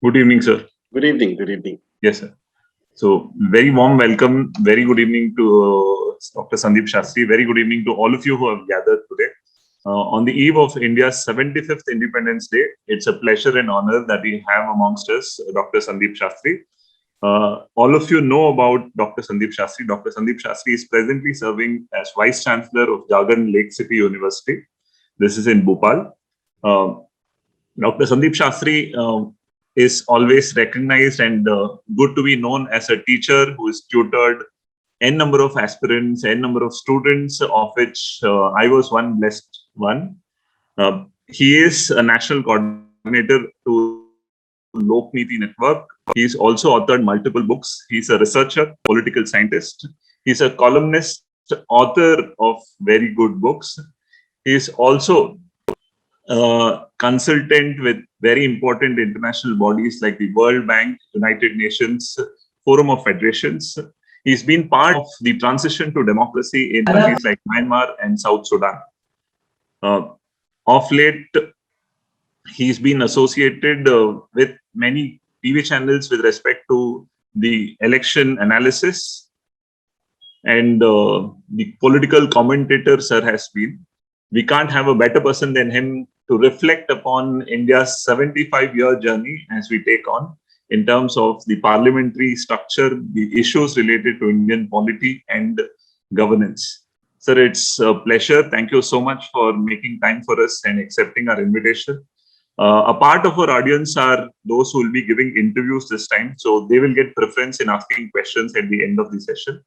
Good evening, sir. Good evening. Good evening. Yes, sir. So, very warm welcome. Very good evening to Dr. Sandeep Shastri. Very good evening to all of you who have gathered today. On the eve of India's 75th Independence Day, it's a pleasure and honor that we have amongst us Dr. Sandeep Shastri. All of you know about Dr. Sandeep Shastri. Dr. Sandeep Shastri is presently serving as Vice Chancellor of Jagan Lake City University. This is in Bhopal. Dr. Sandeep Shastri is always recognized and good to be known as a teacher who has tutored n number of aspirants, n number of students, of which I was one blessed one. He is a national coordinator to Lok Niti Network. He's also authored multiple books. He's a researcher, political scientist. He's a columnist, author of very good books. He's also consultant with very important international bodies like the World Bank, United Nations, Forum of Federations. He's been part of the transition to democracy in countries like Myanmar and South Sudan. Of late, he's been associated with many TV channels with respect to the election analysis, and the political commentator sir has been. We can't have a better person than him to reflect upon India's 75-year journey as we take on in terms of the parliamentary structure, the issues related to Indian polity and governance. Sir, it's a pleasure. Thank you so much for making time for us and accepting our invitation. A part of our audience are those who will be giving interviews this time, so they will get preference in asking questions at the end of the session.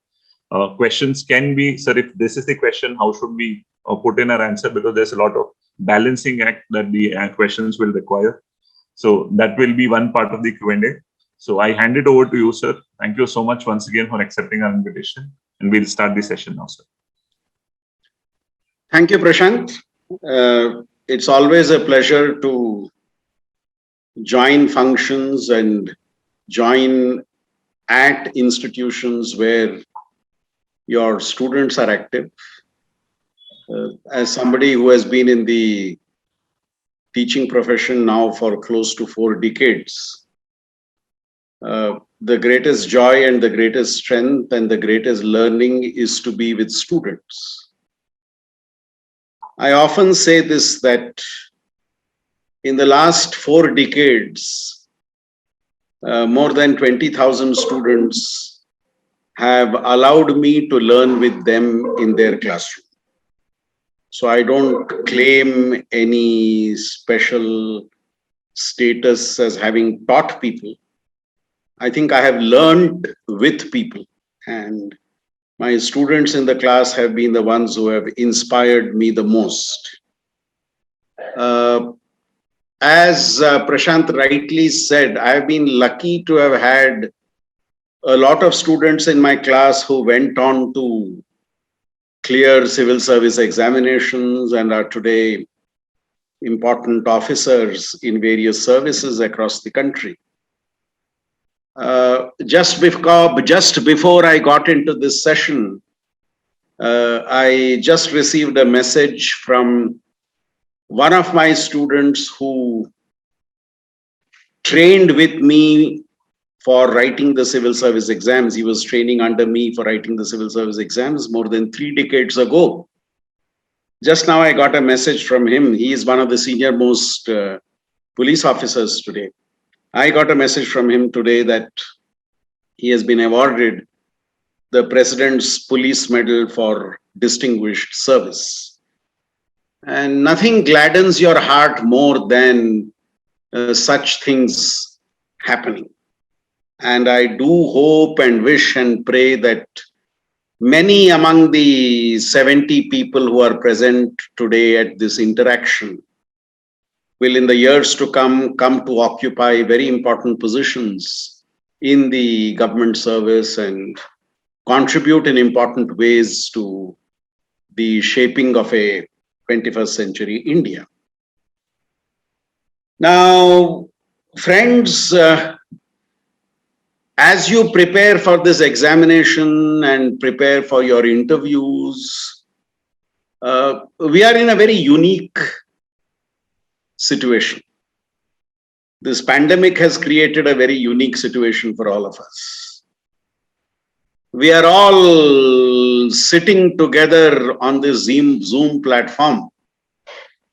Questions can be, sir, if this is the question, how should we put in our answer? Because there's a lot of balancing act that the questions will require. So that will be one part of the Q&A. So I hand it over to you, sir. Thank you so much once again for accepting our invitation. And we'll start the session now, sir. Thank you, Prashant. It's always a pleasure to join functions and join at institutions where your students are active. As somebody who has been in the teaching profession now for close to 4 decades, the greatest joy and the greatest strength and the greatest learning is to be with students. I often say this, that in the last 4 decades, more than 20,000 students have allowed me to learn with them in their classroom. So I don't claim any special status as having taught people. I think I have learned with people, and my students in the class have been the ones who have inspired me the most. As Prashant rightly said, I have been lucky to have had a lot of students in my class who went on to clear civil service examinations and are today important officers in various services across the country. Just before I got into this session, I just received a message from one of my students who trained with me for writing the civil service exams. He was training under me for writing the civil service exams more than 3 decades ago. Just now I got a message from him. He is one of the senior most police officers today. I got a message from him today that he has been awarded the President's Police Medal for Distinguished Service. And nothing gladdens your heart more than such things happening. And I do hope and wish and pray that many among the 70 people who are present today at this interaction will in the years to come to occupy very important positions in the government service and contribute in important ways to the shaping of a 21st century India. Now, friends, as you prepare for this examination and prepare for your interviews, we are in a very unique situation. This pandemic has created a very unique situation for all of us. We are all sitting together on this Zoom platform,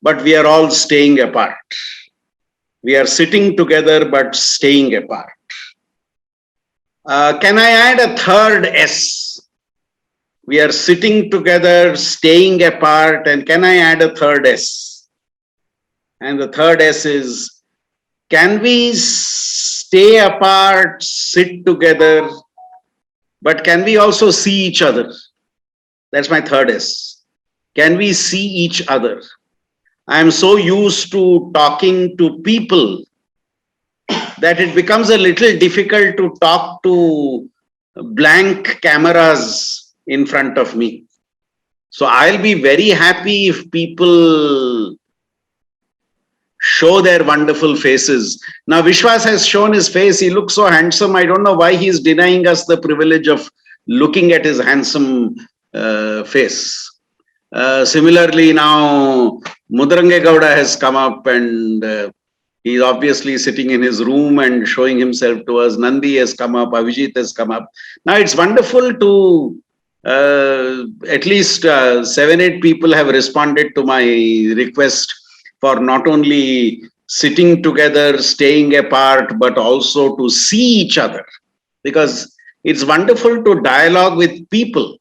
but we are all staying apart. We are sitting together, but staying apart. Can I add a third S? We are sitting together, staying apart, and can I add a third S? And the third S is, can we stay apart, sit together, but can we also see each other? That's my third S. Can we see each other? I am so used to talking to people that it becomes a little difficult to talk to blank cameras in front of me. So I'll be very happy if people show their wonderful faces. Now Vishwas has shown his face. He looks so handsome. I don't know why he is denying us the privilege of looking at his handsome face. Similarly, now Mudarange Gowda has come up and he's obviously sitting in his room and showing himself to us. Nandi has come up, Avijit has come up. Now it's wonderful to at least 7-8 people have responded to my request for not only sitting together, staying apart, but also to see each other. Because it's wonderful to dialogue with people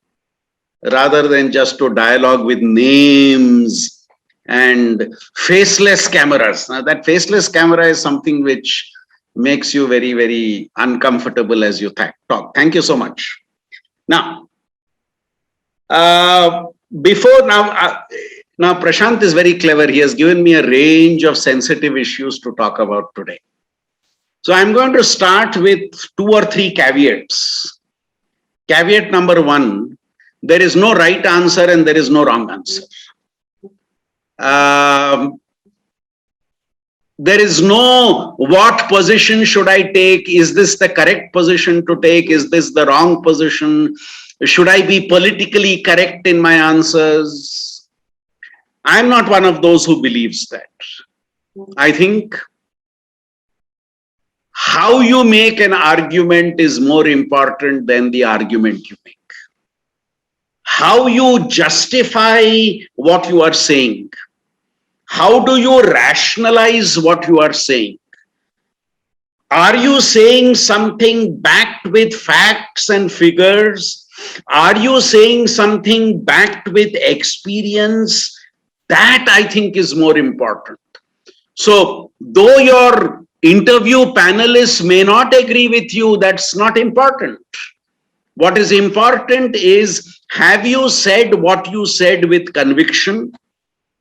rather than just to dialogue with names and faceless cameras. Now, that faceless camera is something which makes you very, very uncomfortable as you talk. Thank you so much. Now, now Prashant is very clever. He has given me a range of sensitive issues to talk about today. So I'm going to start with 2 or 3 caveats. Caveat number 1, there is no right answer and there is no wrong answer. There is no what position should I take? Is this the correct position to take? Is this the wrong position? Should I be politically correct in my answers? I'm not one of those who believes that. I think how you make an argument is more important than the argument you make. How you justify what you are saying. How do you rationalize what you are saying? Are you saying something backed with facts and figures? Are you saying something backed with experience? That I think is more important. So, though your interview panelists may not agree with you, that's not important. What is important is, have you said what you said with conviction?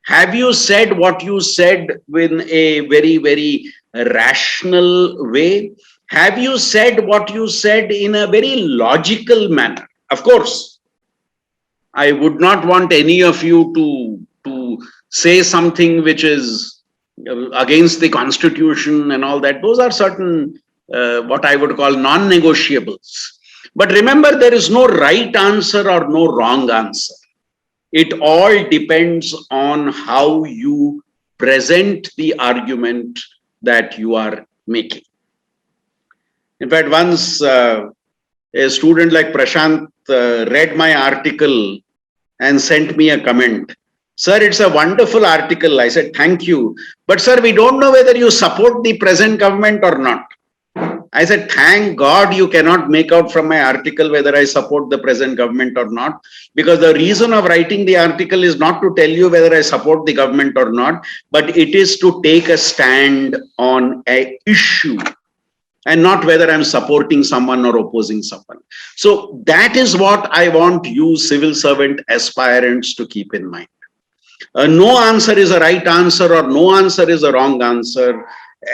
Have you said what you said in a very, very rational way? Have you said what you said in a very logical manner? Of course, I would not want any of you to say something which is against the constitution and all that. Those are certain, what I would call non-negotiables. But remember, there is no right answer or no wrong answer. It all depends on how you present the argument that you are making. In fact, once a student like Prashant read my article and sent me a comment. Sir, it's a wonderful article. I said, thank you. But sir, we don't know whether you support the present government or not. I said, thank God you cannot make out from my article whether I support the present government or not, because the reason of writing the article is not to tell you whether I support the government or not, but it is to take a stand on an issue and not whether I'm supporting someone or opposing someone. So that is what I want you civil servant aspirants to keep in mind. No answer is a right answer or no answer is a wrong answer.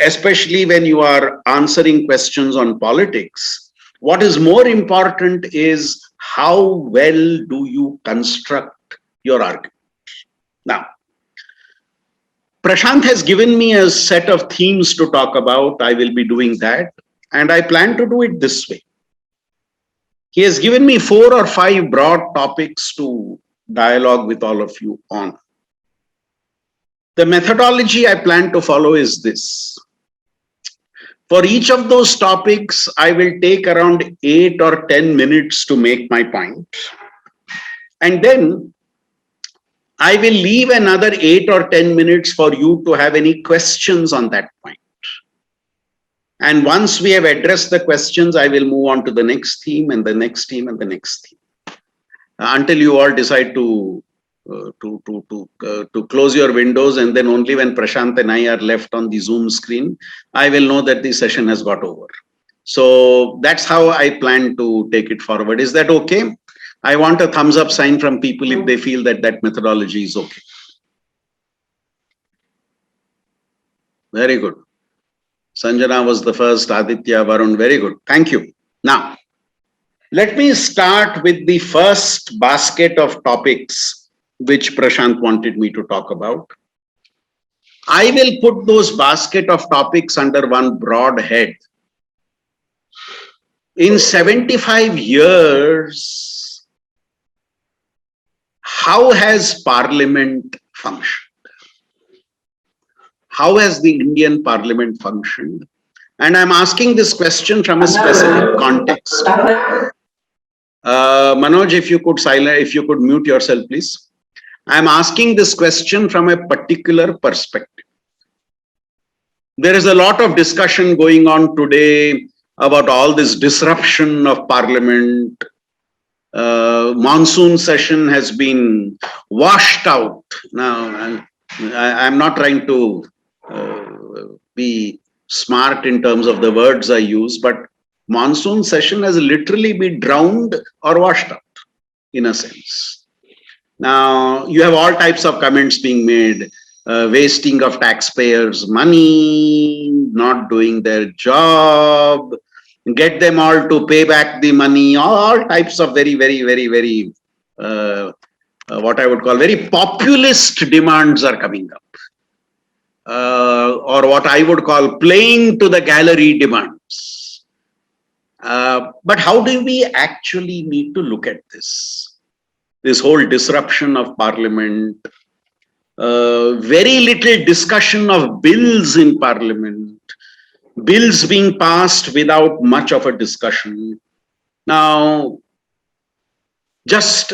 Especially when you are answering questions on politics, what is more important is how well do you construct your argument. Now, Prashant has given me a set of themes to talk about. I will be doing that, and I plan to do it this way. He has given me 4 or 5 broad topics to dialogue with all of you on. The methodology I plan to follow is this. For each of those topics, I will take around 8 or 10 minutes to make my point. And then I will leave another 8 or 10 minutes for you to have any questions on that point. And once we have addressed the questions, I will move on to the next theme and the next theme and the next theme. Until you all decide to close your windows, and then only when Prashant and I are left on the Zoom screen, I will know that the session has got over. So that's how I plan to take it forward. Is that okay? I want a thumbs up sign from people if they feel that that methodology is okay. Very good. Sanjana was the first, Aditya, Varun, very good. Thank you. Now, let me start with the first basket of topics which Prashant wanted me to talk about. I will put those basket of topics under one broad head. In 75 years, how has Parliament functioned? How has the Indian Parliament functioned? And I'm asking this question from a specific context. Manoj, if you could mute yourself, please. I'm asking this question from a particular perspective. There is a lot of discussion going on today about all this disruption of Parliament. Monsoon session has been washed out. Now, I'm not trying to be smart in terms of the words I use, but monsoon session has literally been drowned or washed out, in a sense. Now, you have all types of comments being made, wasting of taxpayers' money, not doing their job, get them all to pay back the money, all types of very, what I would call very populist demands are coming up. Or what I would call playing to the gallery demands. But how do we actually need to look at this? This whole disruption of Parliament, very little discussion of bills in Parliament, bills being passed without much of a discussion. Now, is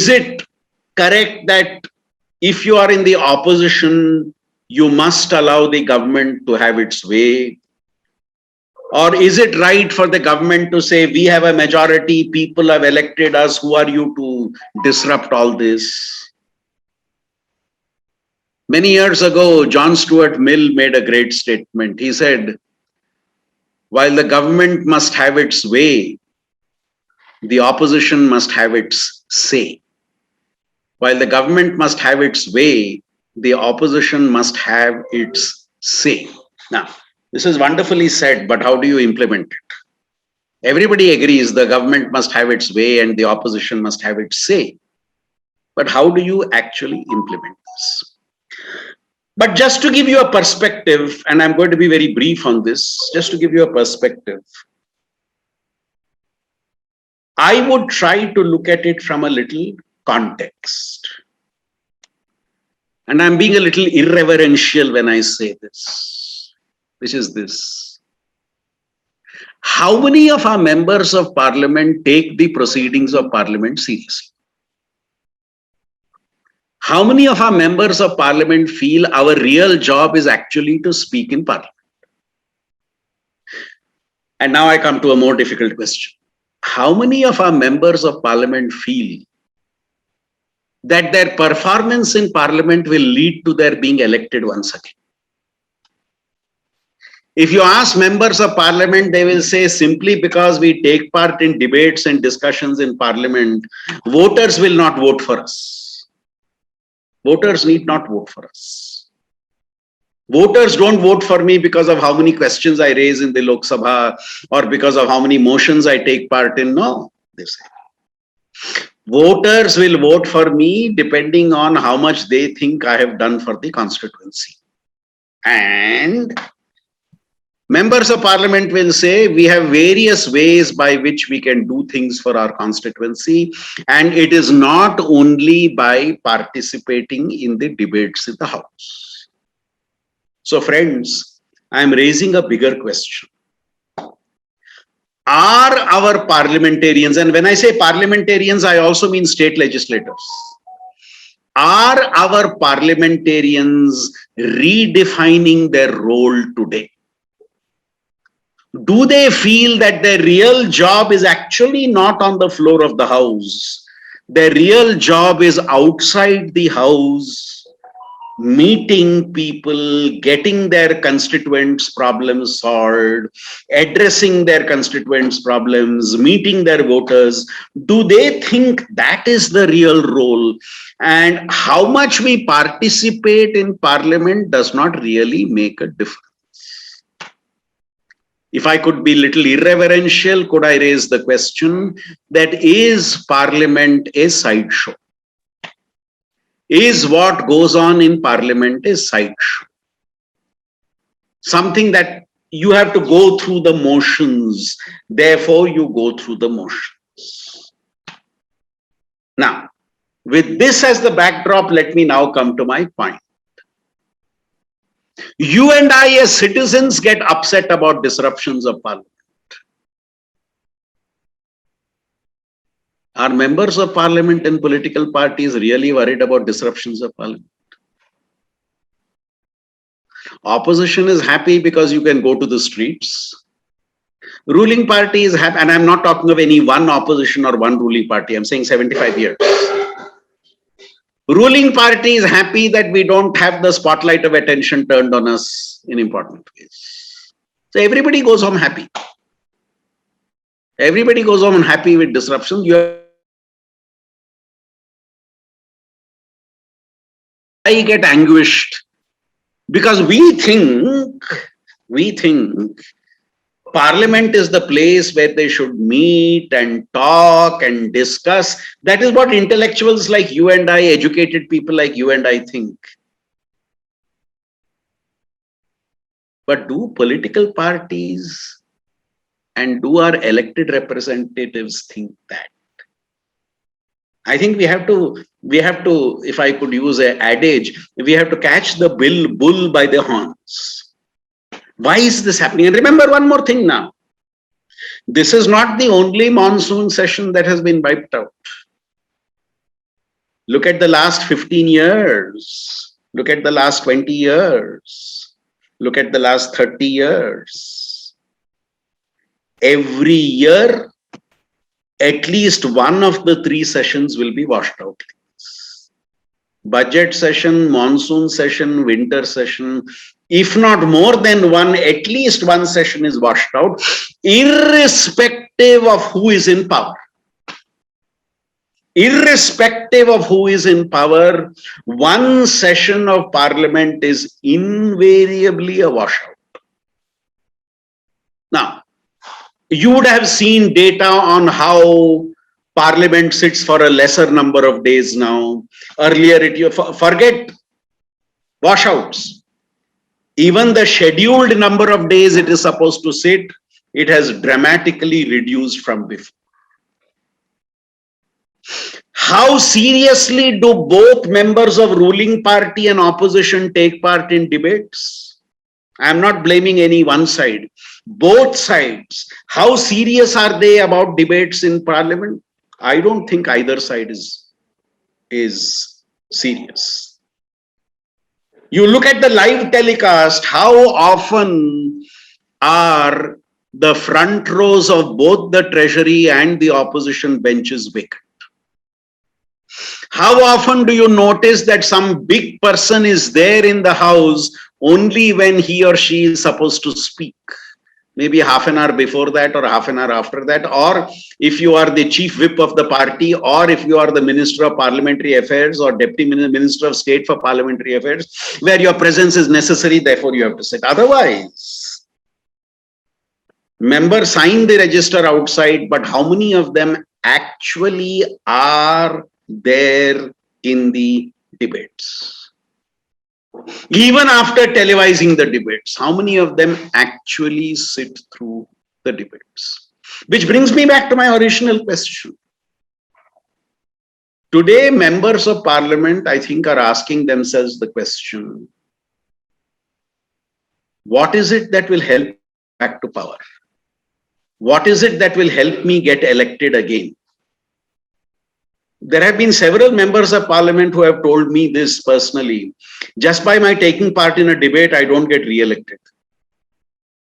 it correct that if you are in the opposition, you must allow the government to have its way? Or is it right for the government to say, we have a majority, people have elected us, who are you to disrupt all this? Many years ago, John Stuart Mill made a great statement. He said, while the government must have its way, the opposition must have its say. While the government must have its way, the opposition must have its say. Now, this is wonderfully said, but how do you implement it? Everybody agrees the government must have its way and the opposition must have its say. But how do you actually implement this? But just to give you a perspective, and I'm going to be very brief on this, just to give you a perspective, I would try to look at it from a little context. And I'm being a little irreverential when I say this, which is this. How many of our members of Parliament take the proceedings of Parliament seriously? How many of our members of Parliament feel our real job is actually to speak in Parliament? And now I come to a more difficult question. How many of our members of Parliament feel that their performance in Parliament will lead to their being elected once again? If you ask members of Parliament, they will say simply because we take part in debates and discussions in Parliament, voters will not vote for us. Voters need not vote for us. Voters don't vote for me because of how many questions I raise in the Lok Sabha or because of how many motions I take part in. No, they say. Voters will vote for me depending on how much they think I have done for the constituency. And members of Parliament will say we have various ways by which we can do things for our constituency, and it is not only by participating in the debates in the House. So friends, I am raising a bigger question. Are our parliamentarians, and when I say parliamentarians, I also mean state legislators, are our parliamentarians redefining their role today? Do they feel that their real job is actually not on the floor of the house? Their real job is outside the house, meeting people, getting their constituents' problems solved, addressing their constituents' problems, meeting their voters? Do they think that is the real role? And how much we participate in parliament does not really make a difference. If I could be little irreverential, could I raise the question that is parliament a sideshow? Is what goes on in parliament a sideshow? Something that you have to go through the motions, therefore you go through the motions. Now, with this as the backdrop, let me now come to my point. You and I as citizens get upset about disruptions of parliament. Are members of parliament and political parties really worried about disruptions of parliament? Opposition is happy because you can go to the streets. Ruling party is happy, and I'm not talking of any one opposition or one ruling party. I'm saying 75 years. Ruling party is happy that we don't have the spotlight of attention turned on us in important ways. So everybody goes home happy. Everybody goes home happy with disruptions. I get anguished because we think Parliament is the place where they should meet and talk and discuss. That is what intellectuals like you and I, educated people like you and I think. But do political parties and do our elected representatives think that? I think we have to, if I could use an adage, we have to catch the bull by the horns. Why is this happening? And remember one more thing now. This is not the only monsoon session that has been wiped out. Look at the last 15 years. Look at the last 20 years. Look at the last 30 years. Every year, at least one of the three sessions will be washed out. Budget session, monsoon session, winter session. If not more than one, at least one session is washed out, irrespective of who is in power. Irrespective of who is in power, one session of parliament is invariably a washout. Now, you would have seen data on how parliament sits for a lesser number of days now. Earlier, forget washouts. Even the scheduled number of days it is supposed to sit, it has dramatically reduced from before. How seriously do both members of ruling party and opposition take part in debates? I am not blaming any one side. Both sides. How serious are they about debates in parliament? I don't think either side is serious. You look at the live telecast, how often are the front rows of both the treasury and the opposition benches vacant? How often do you notice that some big person is there in the house only when he or she is supposed to speak? Maybe half an hour before that or half an hour after that, or if you are the chief whip of the party, or if you are the Minister of Parliamentary Affairs or Deputy Minister of State for Parliamentary Affairs, where your presence is necessary, therefore you have to sit. Otherwise, members sign the register outside, but how many of them actually are there in the debates? Even after televising the debates, how many of them actually sit through the debates? Which brings me back to my original question. Today, members of parliament, I think, are asking themselves the question, What is it that will help me get back to power? What is it that will help me get elected again? There have been several members of parliament who have told me this personally. Just by my taking part in a debate, I don't get re-elected.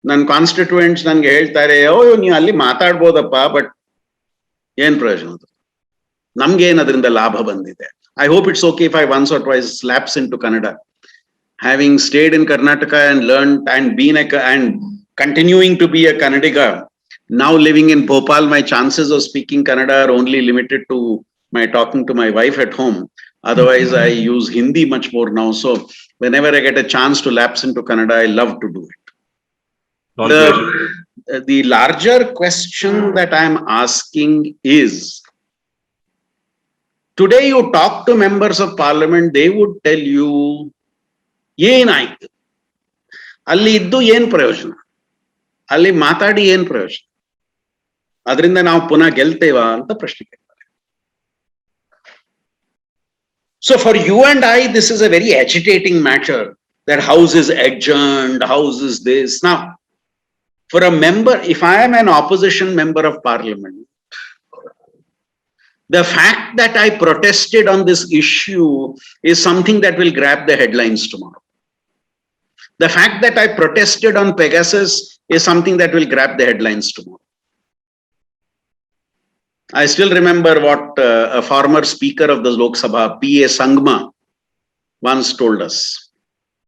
ನನ್ನ constituents ನನಗೆ ಹೇಳ್ತಾರೆ, ಓ ನೀವು ಅಲ್ಲಿ ಮಾತಾಡ್ಬೋದಪ್ಪ, but ಏನ್ ಪ್ರಯೋಜನ? ನಮ್ಗೇನ್ ಅದರಿಂದ ಲಾಭ ಬಂದಿದೆ? I hope it's okay if I once or twice lapse into Kannada. Having stayed in Karnataka and learned and been and continuing to be a Kannadiga, now living in Bhopal, my chances of speaking Kannada are only limited to my talking to my wife at home. Otherwise, I use Hindi much more now. So whenever I get a chance to lapse into Kannada, I love to do it. The larger question that I'm asking is, today you talk to members of parliament, they would tell you, ಏನಾಯ್ತು ಅಲ್ಲಿ ಇದ್ದು ಏನ್ ಪ್ರಯೋಜನ, ಅಲ್ಲಿ ಮಾತಾಡಿ ಏನ್ ಪ್ರಯೋಜನ, ಅದರಿಂದ ನಾವು ಪುನಃ ಗೆಲ್ತೇವಾ ಅಂತ ಪ್ರಶ್ನೆ ಕೇಳ್ತಾರೆ. So for you and I, this is a very agitating matter, that house is adjourned, house is this. Now, for a member, if I am an opposition member of parliament, the fact that I protested on this issue is something that will grab the headlines tomorrow. The fact that I protested on Pegasus is something that will grab the headlines tomorrow. I still remember what a former speaker of the Lok Sabha, P.A. Sangma, once told us.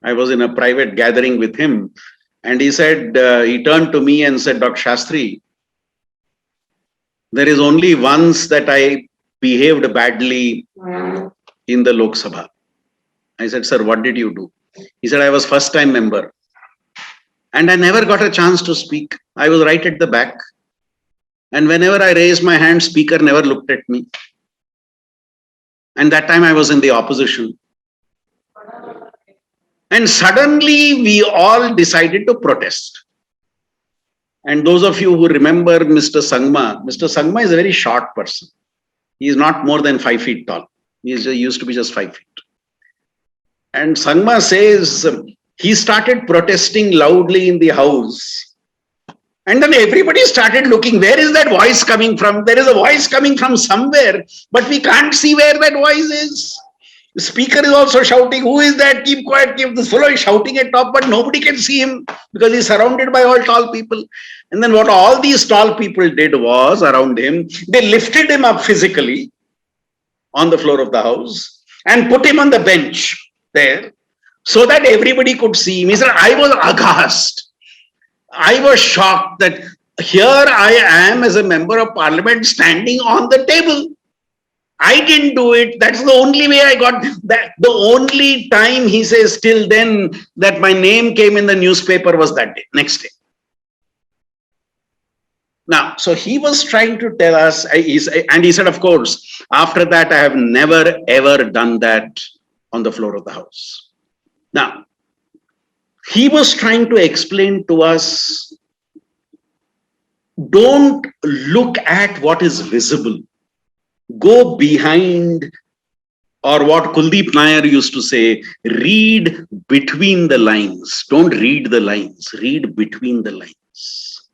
I was in a private gathering with him, and he said, he turned to me and said, Dr. Shastri, there is only once that I behaved badly in the Lok Sabha. I said, sir, what did you do? He said, I was first time member and I never got a chance to speak. I was right at the back. And whenever I raised my hand, speaker never looked at me. And that time I was in the opposition. And suddenly we all decided to protest. And those of you who remember Mr. Sangma is a very short person. He is not more than 5 feet tall. He used to be just 5 feet. And Sangma says he started protesting loudly in the house. And then everybody started looking, where is that voice coming from? There is a voice coming from somewhere, but we can't see where that voice is. The speaker is also shouting, who is that? Keep quiet. This fellow is shouting at top, but nobody can see him because he's surrounded by all tall people. And then what all these tall people did was, around him, they lifted him up physically on the floor of the house and put him on the bench there so that everybody could see him. He said, I was aghast. I was shocked that here I am as a member of parliament standing on the table. I didn't do it. That's the only way I got that. The only time, he says, till then that my name came in the newspaper was that day, next day. Now, so he was trying to tell us, and he said, of course, after that, I have never ever done that on the floor of the house. Now, he was trying to explain to us, don't look at what is visible. Go behind, or what Kuldeep Nair used to say, read between the lines. Don't read the lines, read between the lines.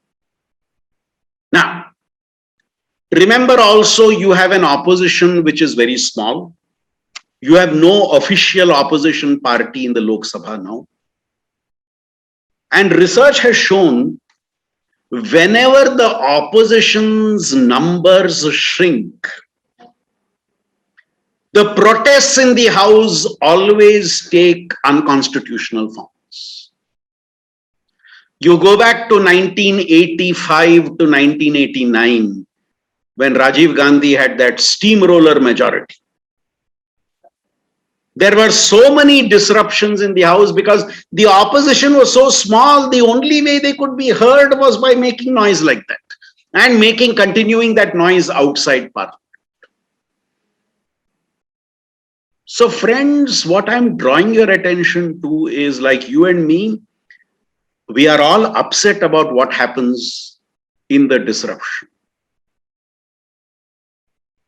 Now, remember also, you have an opposition which is very small. You have no official opposition party in the Lok Sabha now. And research has shown, whenever the opposition's numbers shrink, the protests in the house always take unconstitutional forms. You go back to 1985 to 1989, when Rajiv Gandhi had that steamroller majority. There were so many disruptions in the house because the opposition was so small. The only way they could be heard was by making noise like that and continuing that noise outside parliament. So friends, what I'm drawing your attention to is, like you and me, we are all upset about what happens in the disruption.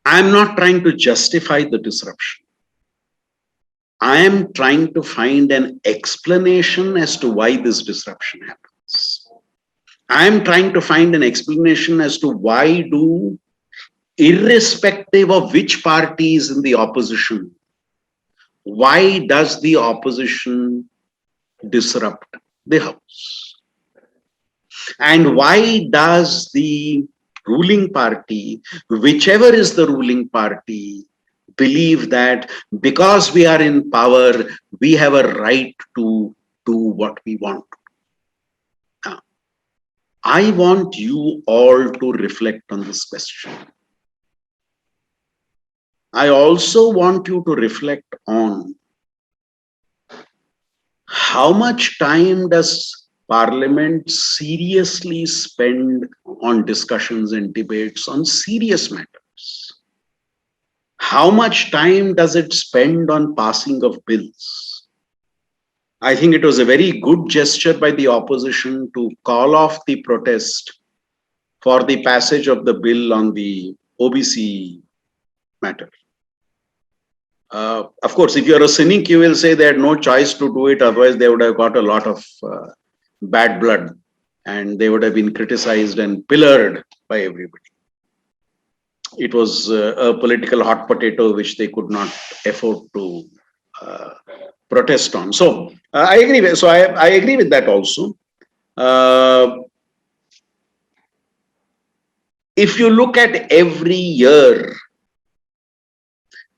I'm not trying to justify the disruption. I am trying to find an explanation as to why this disruption happens. I am trying to find an explanation as to why do, irrespective of which party is in the opposition, why does the opposition disrupt the House? And why does the ruling party, whichever is the ruling party, believe that because we are in power, we have a right to do what we want? Now, I want you all to reflect on this question. I also want you to reflect on how much time does Parliament seriously spend on discussions and debates on serious matters? How much time does it spend on passing of bills? I think it was a very good gesture by the opposition to call off the protest for the passage of the bill on the OBC matter. Of course, if you're a cynic, you will say they had no choice to do it, otherwise they would have got a lot of bad blood and they would have been criticized and pillared by everybody. It was a political hot potato which they could not afford to protest on. So I agree with, I agree with that also. If you look at every year,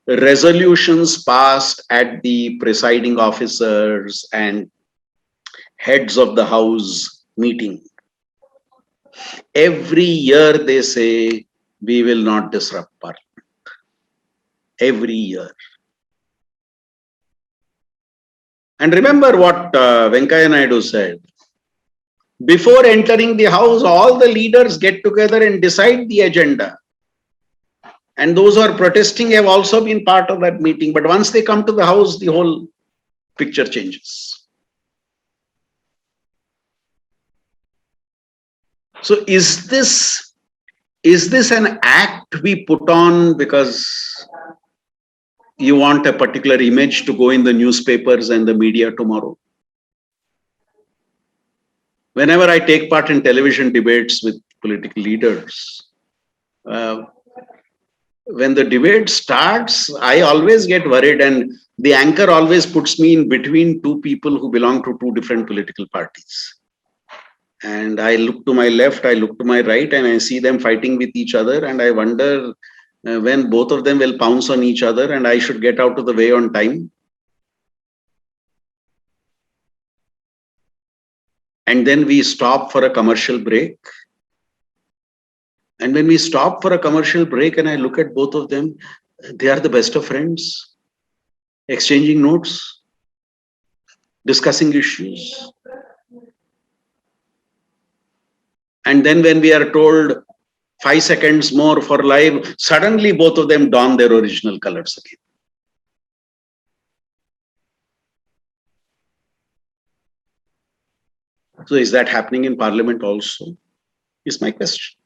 resolutions passed at the presiding officers and heads of the House meeting, every year they say we will not disrupt Parliament. Every year. And remember what Venkaiah Naidu said. Before entering the House, all the leaders get together and decide the agenda. And those who are protesting have also been part of that meeting. But once they come to the House, the whole picture changes. So is this an act we put on because you want a particular image to go in the newspapers and the media tomorrow? Whenever I take part in television debates with political leaders, when the debate starts, I always get worried, and the anchor always puts me in between two people who belong to two different political parties. And I look to my left, I look to my right, and I see them fighting with each other, and I wonder when both of them will pounce on each other and I should get out of the way on time. And then we stop for a commercial break. And when we stop for a commercial break and I look at both of them, they are the best of friends, exchanging notes, discussing issues. And then when we are told 5 seconds more for live, suddenly both of them don their original colors again. So is that happening in Parliament also? Is my question.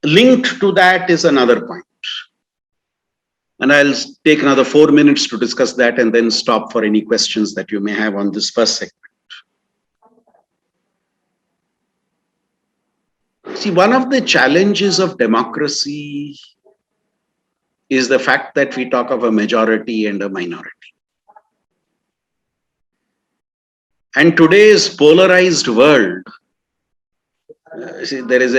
Linked to that is another point. And I'll take another 4 minutes to discuss that and then stop for any questions that you may have on this first segment. See, one of the challenges of democracy is the fact that we talk of a majority and a minority. And today's polarized world, see, there is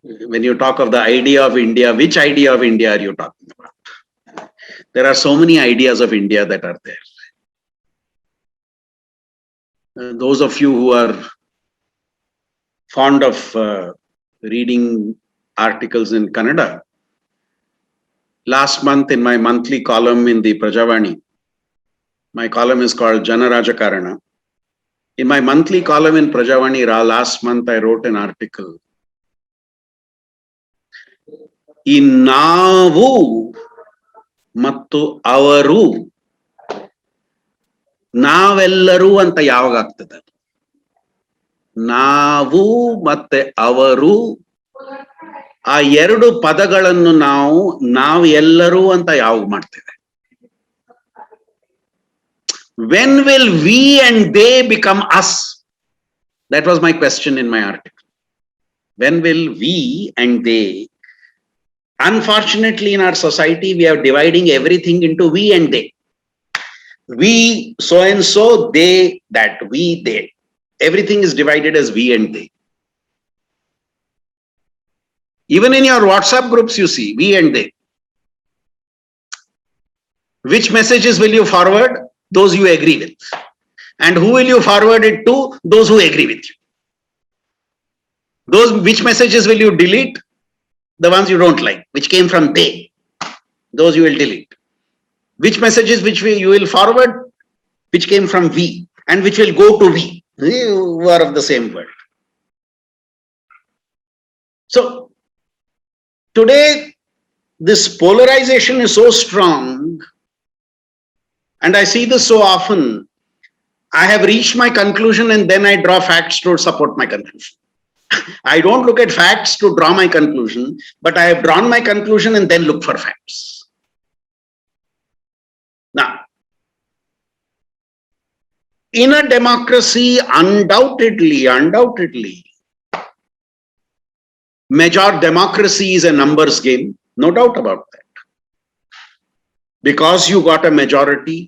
when you talk of the idea of India, which idea of India are you talking about? There are so many ideas of India that are there. Those of you who are fond of reading articles in Kannada, last month in my monthly column in the Prajavani, my column is called Jana Rajakarana. In my monthly column in Prajavani last month, I wrote an article. ಈ ನಾವು ಮತ್ತು ಅವರು, ನಾವೆಲ್ಲರೂ ಅಂತ ಯಾವಾಗ ಆಗ್ತದೆ? ನಾವು ಮತ್ತೆ ಅವರು, ಆ ಎರಡು ಪದಗಳನ್ನು ನಾವು ಎಲ್ಲರೂ ಅಂತ ಯಾವಾಗ ಮಾಡ್ತೇವೆ? When will we and they become us? That was my question in my article. When will we and they? Unfortunately, in our society, we are dividing everything into we and they. We, so and so, they, that, we, they. Everything is divided as we and they. Even in your WhatsApp groups, you see we and they. Which messages will you forward? Those you agree with. And who will you forward it to? Those who agree with you. Which messages will you delete? The ones you don't like, which came from they. Those you will delete. Which messages you will forward? Which came from we, and which will go to we, who are of the same world. So today, this polarization is so strong, and I see this so often. I have reached my conclusion and then I draw facts to support my conclusion. I don't look at facts to draw my conclusion, but I have drawn my conclusion and then look for facts. Now, in a democracy, undoubtedly, democracy is a numbers game, no doubt about that. Because you got a majority,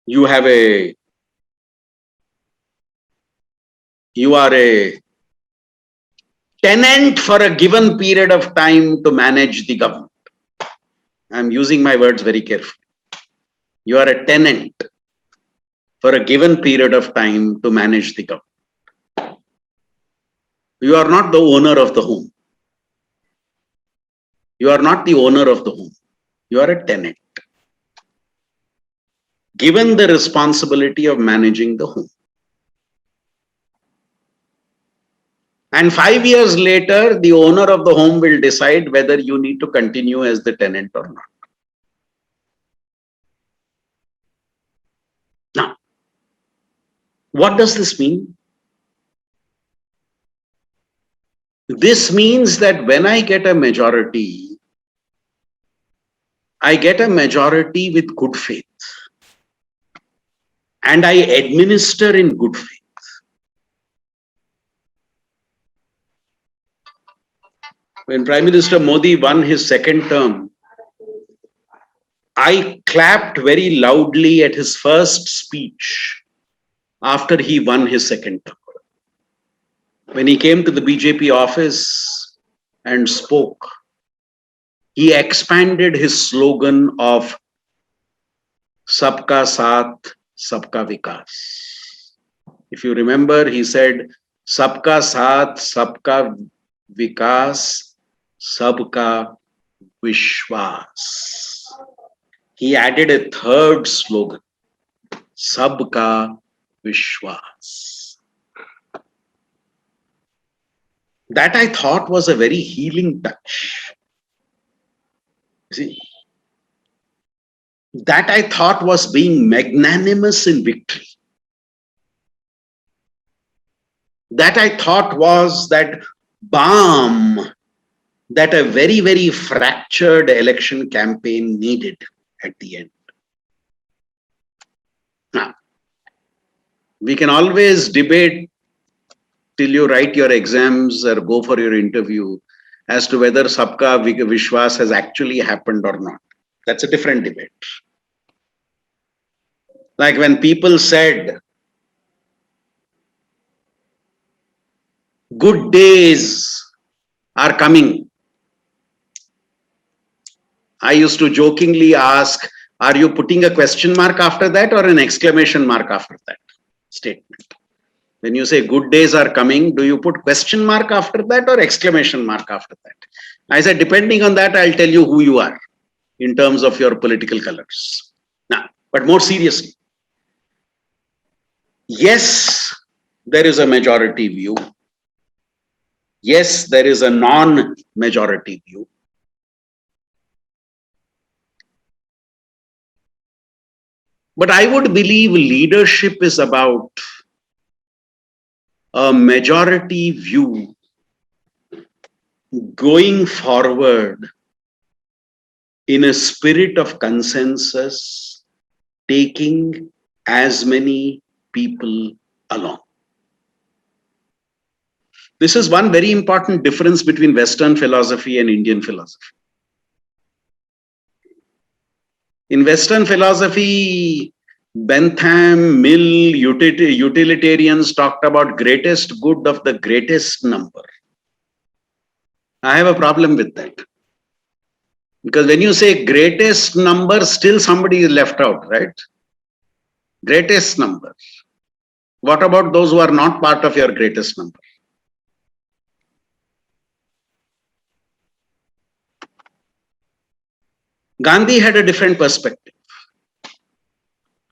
you are a tenant for a given period of time to manage the government. I'm using my words very carefully. You are a tenant for a given period of time to manage the government. You are not the owner of the home. You are not the owner of the home. You are a tenant, given the responsibility of managing the home. And 5 years later, the owner of the home will decide whether you need to continue as the tenant or not. Now, what does this mean? This means that when I get a majority, I get a majority with good faith. And I administer in good faith. When Prime Minister Modi won his second term, I clapped very loudly at his first speech after he won his second term. When he came to the BJP office and spoke, he expanded his slogan of Sabka Saath, Sabka Vikas. If you remember, he said, Sabka Saath, Sabka Vikas, Sabka Vishwas. He added a third slogan, Sabka Vishwas. That I thought was a very healing touch. See, that I thought was being magnanimous in victory. That I thought was that balm that a very, very fractured election campaign needed at the end. Now, we can always debate till you write your exams or go for your interview as to whether Sabka Vishwas has actually happened or not. That's a different debate. Like when people said, good days are coming, I used to jokingly ask, are you putting a question mark after that or an exclamation mark after that statement? When you say good days are coming, do you put question mark after that or exclamation mark after that? I said, depending on that, I'll tell you who you are in terms of your political colors. Now, but more seriously, yes, there is a majority view. Yes, there is a non-majority view. But I would believe leadership is about a majority view going forward in a spirit of consensus, taking as many people along. This is one very important difference between Western philosophy and Indian philosophy. In Western philosophy, Bentham, Mill, utilitarians talked about greatest good of the greatest number. I have a problem with that. Because when you say greatest number, still somebody is left out, right? Greatest number. What about those who are not part of your greatest number? Gandhi had a different perspective.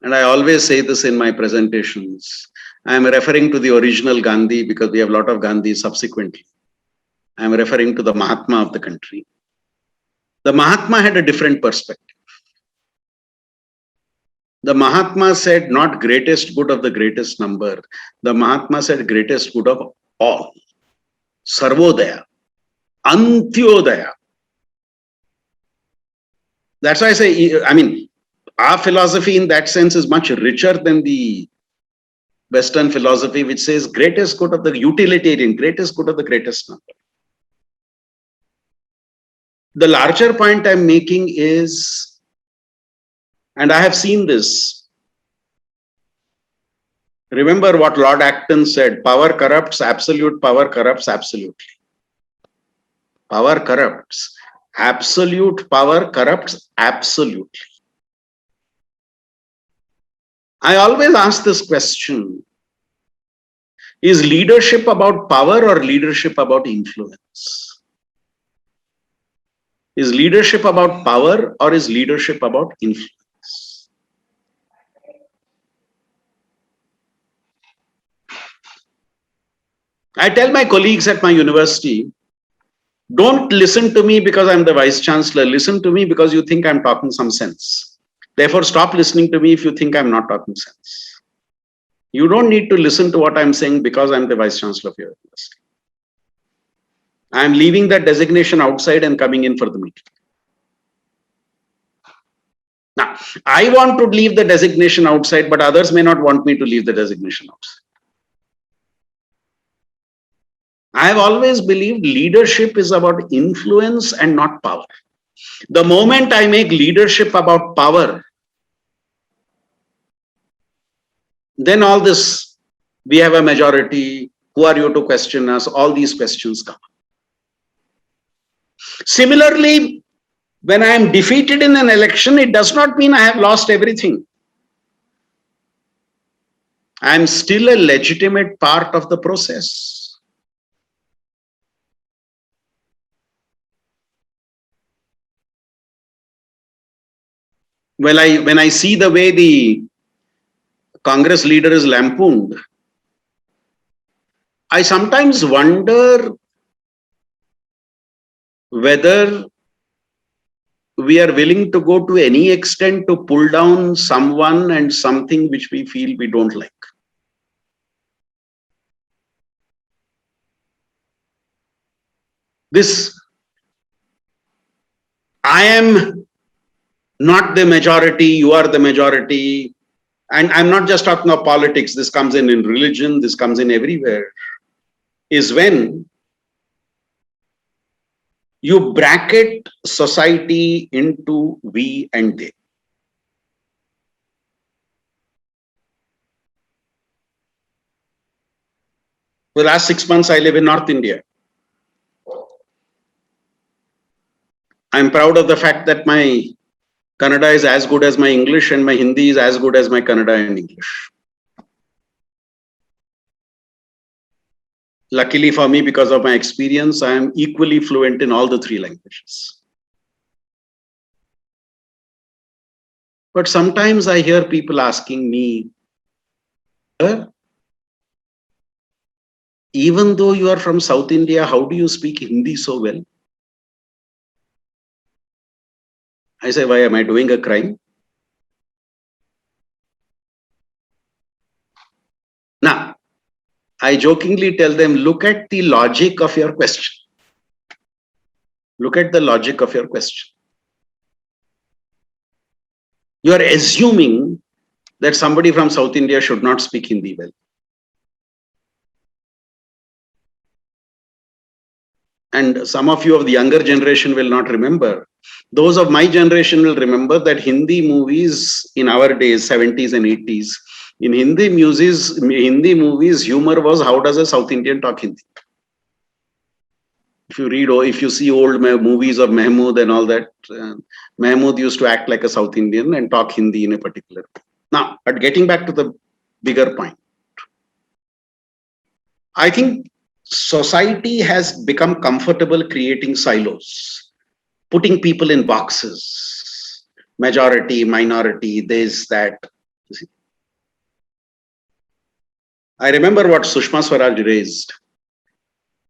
And I always say this in my presentations. I am referring to the original Gandhi because we have a lot of Gandhi subsequently. I am referring to the Mahatma of the country. The Mahatma had a different perspective. The Mahatma said not greatest good of the greatest number. The Mahatma said greatest good of all. Sarvodaya. Antyodaya. That's why I say, I mean, our philosophy in that sense is much richer than the Western philosophy, which says greatest good of the utilitarian, greatest good of the greatest number. The larger point I'm making is, and I have seen this, remember what Lord Acton said, power corrupts, absolute power corrupts absolutely. Power corrupts. Absolute power corrupts absolutely. I always ask this question, is leadership about power or leadership about influence? Is leadership about power or is leadership about influence? I tell my colleagues at my university, don't listen to me because I'm the vice chancellor. Listen to me because you think I'm talking some sense. Therefore, stop listening to me if you think I'm not talking sense. You don't need to listen to what I'm saying because I'm the vice chancellor of your university. I'm leaving that designation outside and coming in for the meeting. Now, I want to leave the designation outside, but others may not want me to leave the designation outside. I have always believed leadership is about influence and not power. The moment I make leadership about power, then all this, we have a majority, who are you to question us, all these questions come. Similarly, when I am defeated in an election, it does not mean I have lost everything. I am still a legitimate part of the process. When I see the way the Congress leader is lampooned, I sometimes wonder whether we are willing to go to any extent to pull down someone and something which we feel we don't like. This, I am not the majority, you are the majority. And I'm not just talking of politics, this comes in religion, this comes in everywhere, is when you bracket society into we and they. For the last 6 months, I live in North India. I'm proud of the fact that my Kannada is as good as my English and my Hindi is as good as my Kannada and English. Luckily for me, because of my experience, I am equally fluent in all the three languages. But sometimes I hear people asking me, even though you are from South India, how do you speak Hindi so well? I say, why am I doing a crime? Now, I jokingly tell them, look at the logic of your question. Look at the logic of your question. You are assuming that somebody from South India should not speak Hindi well. And some of you of the younger generation will not remember. Those of my generation will remember that Hindi movies in our days, 70s and 80s, in Hindi movies, humor was how does a South Indian talk Hindi? If you read or if you see old movies of Mahmood and all that, Mahmood used to act like a South Indian and talk Hindi in a particular way. Now, but getting back to the bigger point, I think society has become comfortable creating silos, putting people in boxes, majority, minority, this, that. I remember what Sushma Swaraj raised.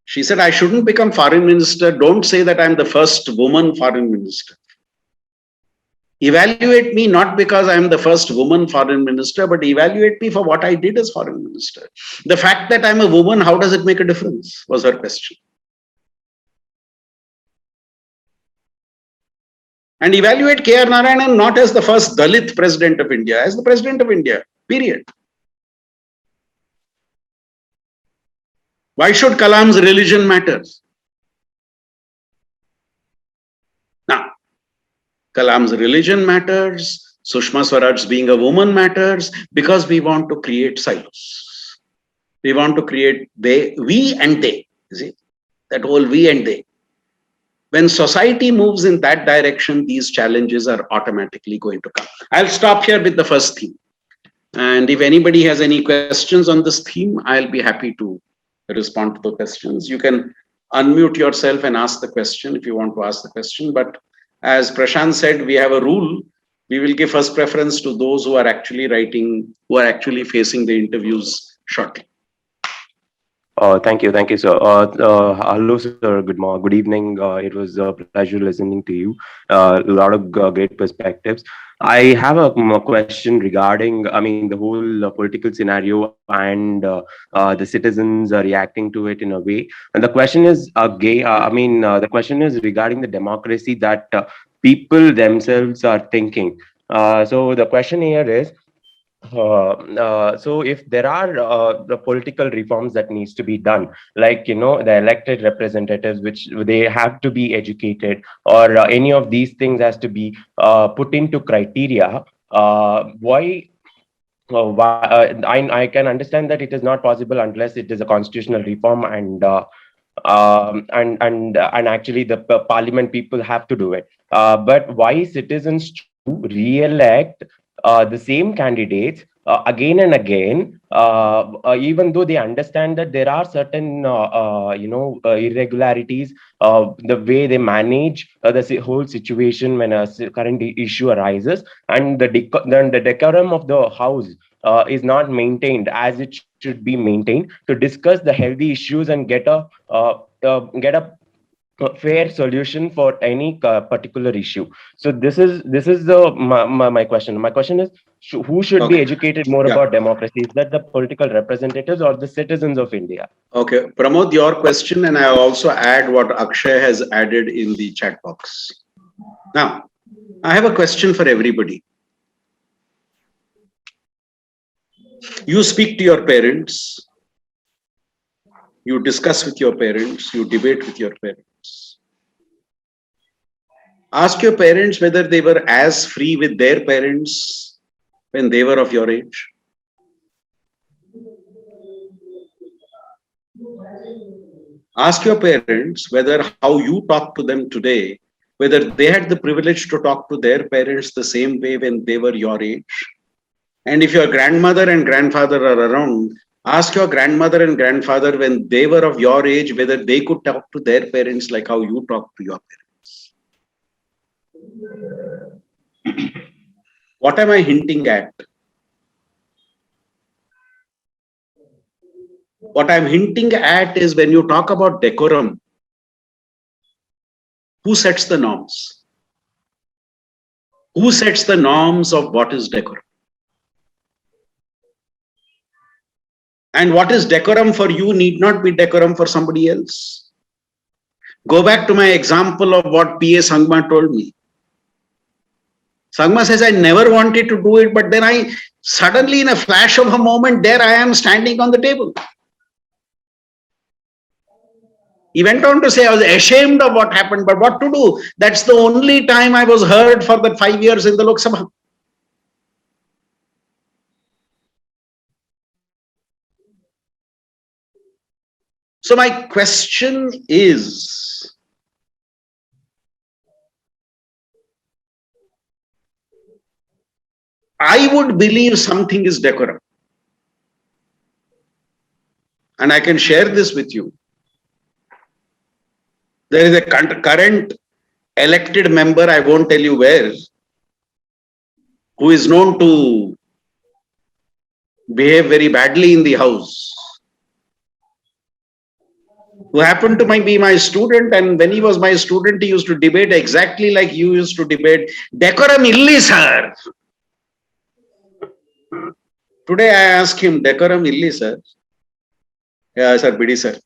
She said, I shouldn't become foreign minister. Don't say that I'm the first woman foreign minister. Evaluate me not because I'm the first woman foreign minister, but evaluate me for what I did as foreign minister. The fact that I'm a woman, how does it make a difference? Was her question. And evaluate K.R. Narayanan not as the first Dalit president of India, as the president of India, period. Why should Kalam's religion matter? Now, Kalam's religion matters, Sushma Swaraj being a woman matters, because we want to create silos. We want to create we and they. You see? That whole we and they. When society moves in that direction, these challenges are automatically going to come. I'll stop here with the first theme. And if anybody has any questions on this theme, I'll be happy to respond to the questions. You can unmute yourself and ask the question if you want to ask the question. But as Prashant said, we have a rule. We will give first preference to those who are actually writing, who are actually facing the interviews shortly. Thank you, sir. Hello, sir. Good evening. It was a pleasure listening to you. A lot of great perspectives. I have a question regarding, the whole political scenario and the citizens reacting to it in a way. And the question is, the question is regarding the democracy that people themselves are thinking. So the question here is, so if there are the political reforms that needs to be done, like the elected representatives, which they have to be educated, or any of these things has to be put into criteria, why I can understand that it is not possible unless it is a constitutional reform, and actually the parliament people have to do it. But why citizens to re-elect the same candidates again and again, even though they understand that there are certain irregularities, the way they manage the whole situation when a current issue arises, and then the decorum of the house is not maintained as it should be maintained to discuss the healthy issues and get a fair solution for any particular issue. So this is my question. My question is, who should be educated more about democracy? Is that the political representatives or the citizens of India? Okay, Pramod, your question, and I also add what Akshay has added in the chat box. Now, I have a question for everybody. You speak to your parents, you discuss with your parents, you debate with your parents. Ask your parents whether they were as free with their parents when they were of your age. Ask your parents whether how you talk to them today, whether they had the privilege to talk to their parents the same way when they were your age. And if your grandmother and grandfather are around, ask your grandmother and grandfather when they were of your age, whether they could talk to their parents like how you talk to your parents. What am I hinting at? What I'm hinting at is when you talk about decorum, who sets the norms? Who sets the norms of what is decorum? And what is decorum for you need not be decorum for somebody else. Go back to my example of what P.A. Sangma told me. Sangma says, I never wanted to do it, but then I suddenly, in a flash of a moment, there I am standing on the table. He went on to say, I was ashamed of what happened, but what to do? That's the only time I was heard for that 5 years in the Lok Sabha. So my question is, I would believe something is decorum. And I can share this with you. There is a current elected member, I won't tell you where, who is known to behave very badly in the house, who happened to be my student, and when he was my student, he used to debate exactly like you used to debate. Decorum illi, sir. Today I asked him, decorum illi, sir. Yeah, sir, bidi, sir.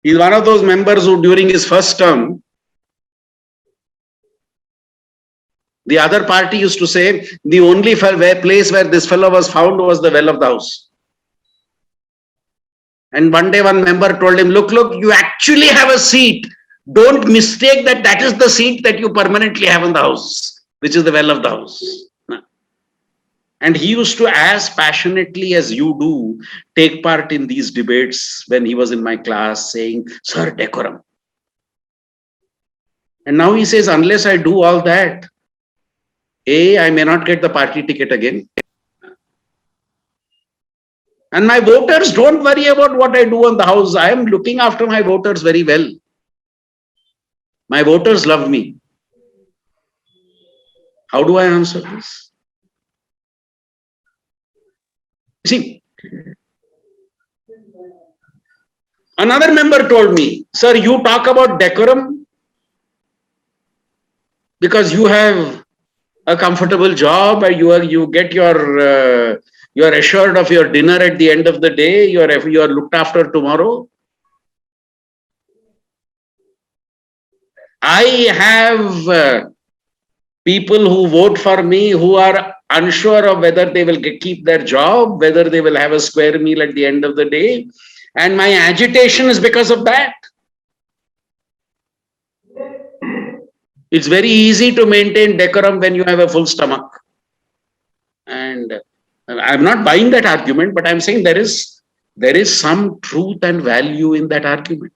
He's one of those members who, during his first term, the other party used to say the only place where this fellow was found was the well of the house. And one day one member told him, look, you actually have a seat. Don't mistake that is the seat that you permanently have in the house, which is the well of the house. And he used to, as passionately as you do, take part in these debates when he was in my class, saying, sir, decorum. And now he says, unless I do all that, I may not get the party ticket again. And my voters don't worry about what I do on the house. I am looking after my voters very well. My voters love me. How do I answer this? See, another member told me, sir, you talk about decorum because you have a comfortable job, or you get your you are assured of your dinner at the end of the day, you are looked after tomorrow. I have people who vote for me who are unsure of whether they will keep their job, whether they will have a square meal at the end of the day. And my agitation is because of that. It's very easy to maintain decorum when you have a full stomach. And I'm not buying that argument, but I'm saying there is some truth and value in that argument.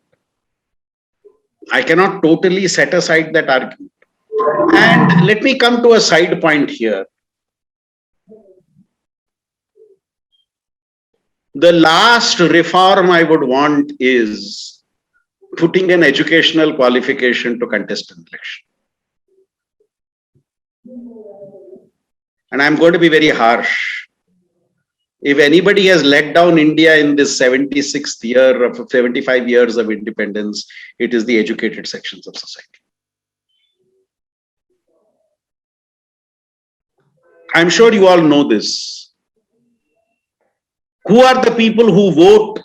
I cannot totally set aside that argument. And let me come to a side point here. The last reform I would want is putting an educational qualification to contest an election. And I'm going to be very harsh. If anybody has let down India in this 76th year of 75 years of independence, it is the educated sections of society. I'm sure you all know this. Who are the people who vote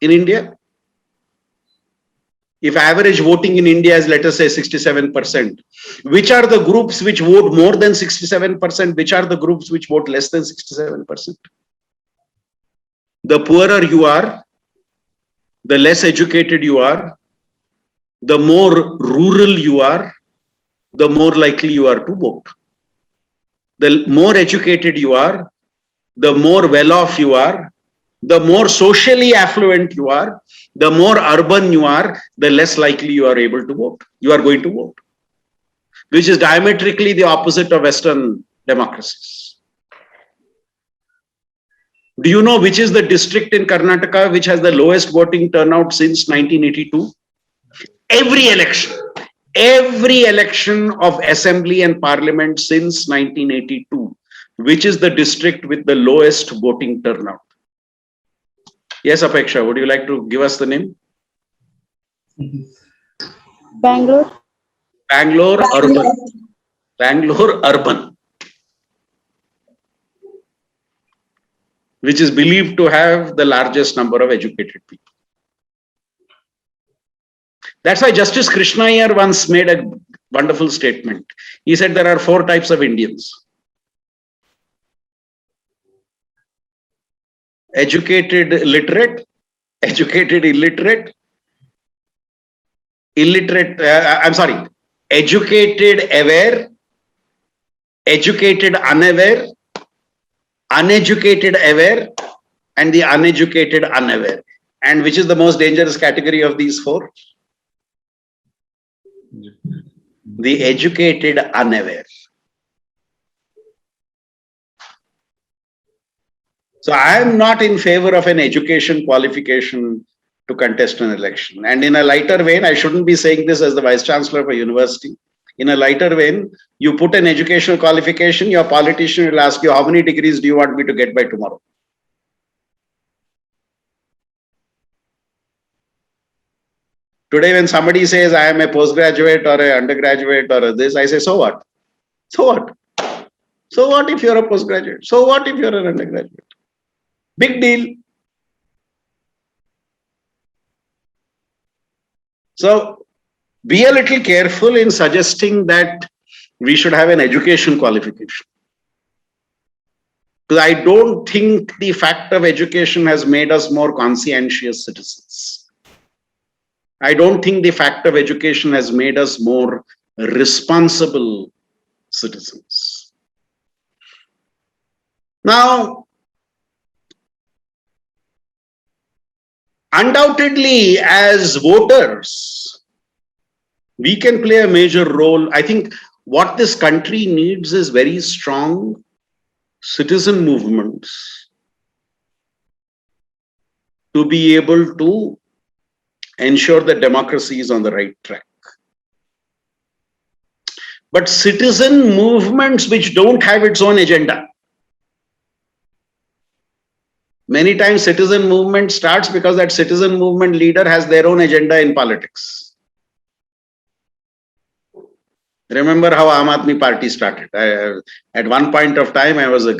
in India? If average voting in India is, let us say, 67%, which are the groups which vote more than 67%? Which are the groups which vote less than 67%? The poorer you are, the less educated you are, the more rural you are, the more likely you are to vote. The more educated you are, the more well-off you are, the more socially affluent you are, the more urban you are, the less likely you are able to vote. You are going to vote, which is diametrically the opposite of Western democracies. Do you know which is the district in Karnataka which has the lowest voting turnout since 1982? Every election of assembly and parliament since 1982, which is the district with the lowest voting turnout? Yes, Apeksha, would you like to give us the name? Bangalore. Bangalore urban. which is believed to have the largest number of educated people. That's why Justice Krishna Iyer once made a wonderful statement. He said there are 4 types of Indians: educated literate, educated illiterate, educated aware, educated unaware, uneducated aware, and the uneducated unaware. And which is the most dangerous category of these 4? The educated unaware. So I am not in favor of an education qualification to contest an election. And in a lighter vein, I shouldn't be saying this as the Vice Chancellor of a university. In a lighter vein, you put an educational qualification, your politician will ask you, how many degrees do you want me to get by tomorrow? Today, when somebody says, I am a postgraduate or an undergraduate or this, I say, so what? So what? So what if you're a postgraduate? So what if you're an undergraduate? Big deal. So be a little careful in suggesting that we should have an education qualification. Because I don't think the fact of education has made us more conscientious citizens. I don't think the fact of education has made us more responsible citizens. Now, undoubtedly, as voters, we can play a major role. I think what this country needs is very strong citizen movements to be able to ensure that democracy is on the right track. But citizen movements which don't have its own agenda. Many times citizen movement starts because that citizen movement leader has their own agenda in politics. Remember how Aam Aadmi Party started. At one point of time, I was a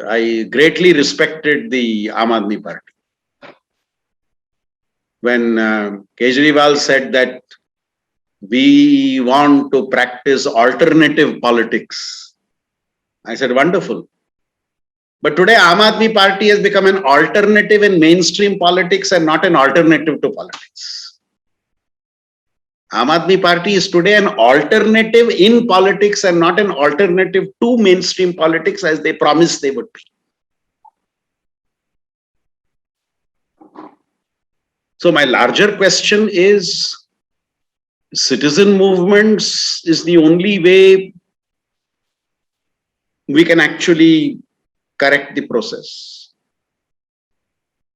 I greatly respected the Aam Aadmi Party. When Kejriwal said that we want to practice alternative politics, I said, wonderful. But today, Aam Aadmi Party has become an alternative in mainstream politics and not an alternative to politics. Aam Aadmi Party is today an alternative in politics and not an alternative to mainstream politics as they promised they would be. So my larger question is, citizen movements is the only way we can actually correct the process.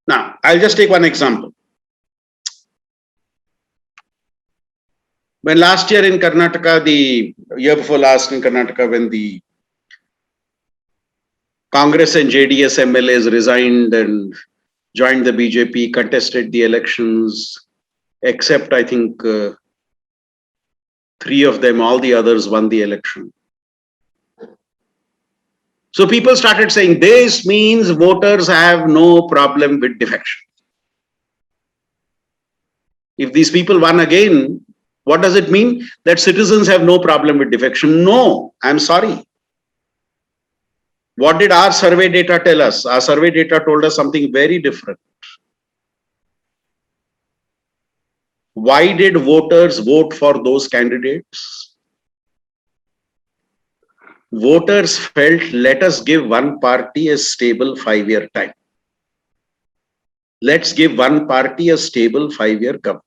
Now, I'll just take one example. When last year in Karnataka, the year before last in Karnataka, when the Congress and JDS MLAs resigned and joined the BJP, contested the elections, except I think 3 of them, all the others won the election. So people started saying this means voters have no problem with defection. If these people won again, what does it mean? That citizens have no problem with defection? No, I'm sorry. What did our survey data tell us? Our survey data told us something very different. Why did voters vote for those candidates? Voters felt, let us give one party a stable 5-year time. Let's give one party a stable 5-year government.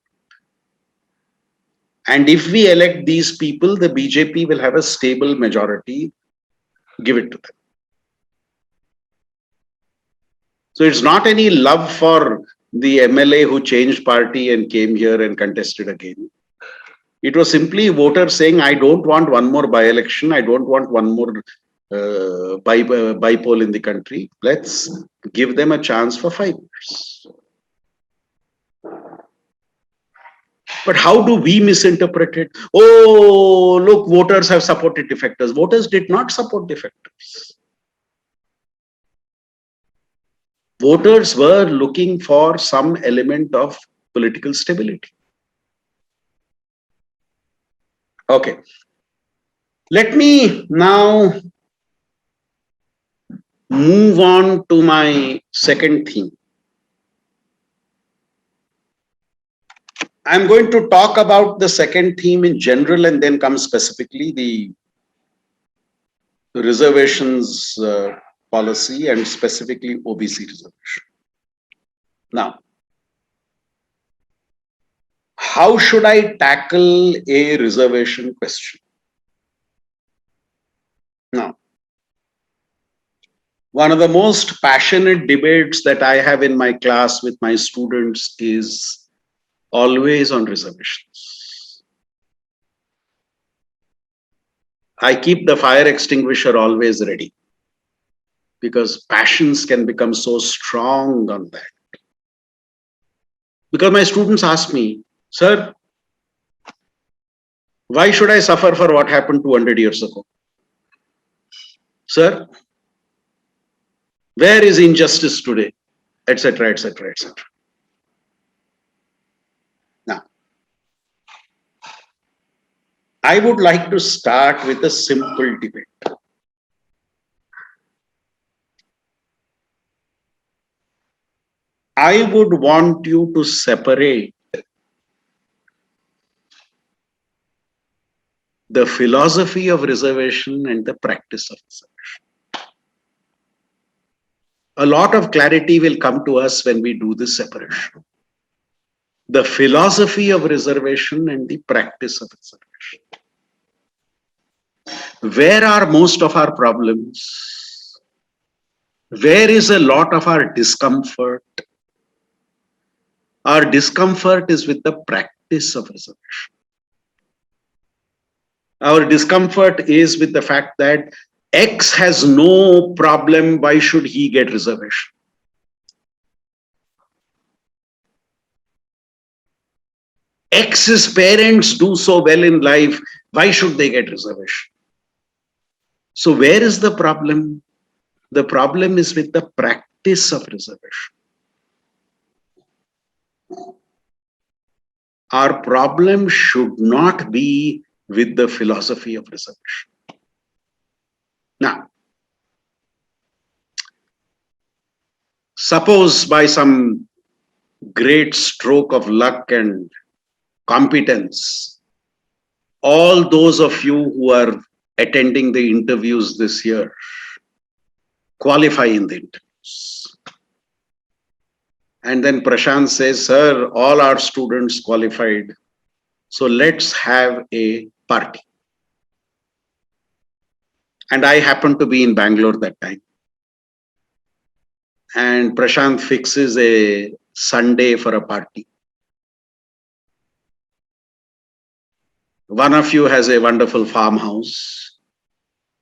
And if we elect these people, the BJP will have a stable majority. Give it to them. So it's not any love for the MLA who changed party and came here and contested again. It was simply voters saying, I don't want one more by-election. I don't want one more by-poll in the country. Let's give them a chance for 5 years. But how do we misinterpret it? Oh, look, voters have supported defectors. Voters did not support defectors. Voters were looking for some element of political stability. Okay. Let me now move on to my second theme. I'm going to talk about the second theme in general and then come specifically the reservations policy and specifically OBC reservation. Now, how should I tackle a reservation question? Now, one of the most passionate debates that I have in my class with my students is always on reservations. I keep the fire extinguisher always ready because passions can become so strong on that. Because my students ask me, sir, why should I suffer for what happened 200 years ago? Sir, where is injustice today? Etc., etc., etc. Now, I would like to start with a simple debate. I would want you to separate the philosophy of reservation and the practice of reservation. A lot of clarity will come to us when we do this separation. The philosophy of reservation and the practice of reservation. Where are most of our problems? Where is a lot of our discomfort? Our discomfort is with the practice of reservation. Our discomfort is with the fact that X has no problem, why should he get reservation? X's parents do so well in life, why should they get reservation? So where is the problem? The problem is with the practice of reservation. Our problem should not be with the philosophy of reservation. Now, suppose by some great stroke of luck and competence, all those of you who are attending the interviews this year qualify in the interviews. And then Prashant says, sir, all our students qualified, so let's have a party. And I happened to be in Bangalore that time. And Prashant fixes a Sunday for a party. One of you has a wonderful farmhouse.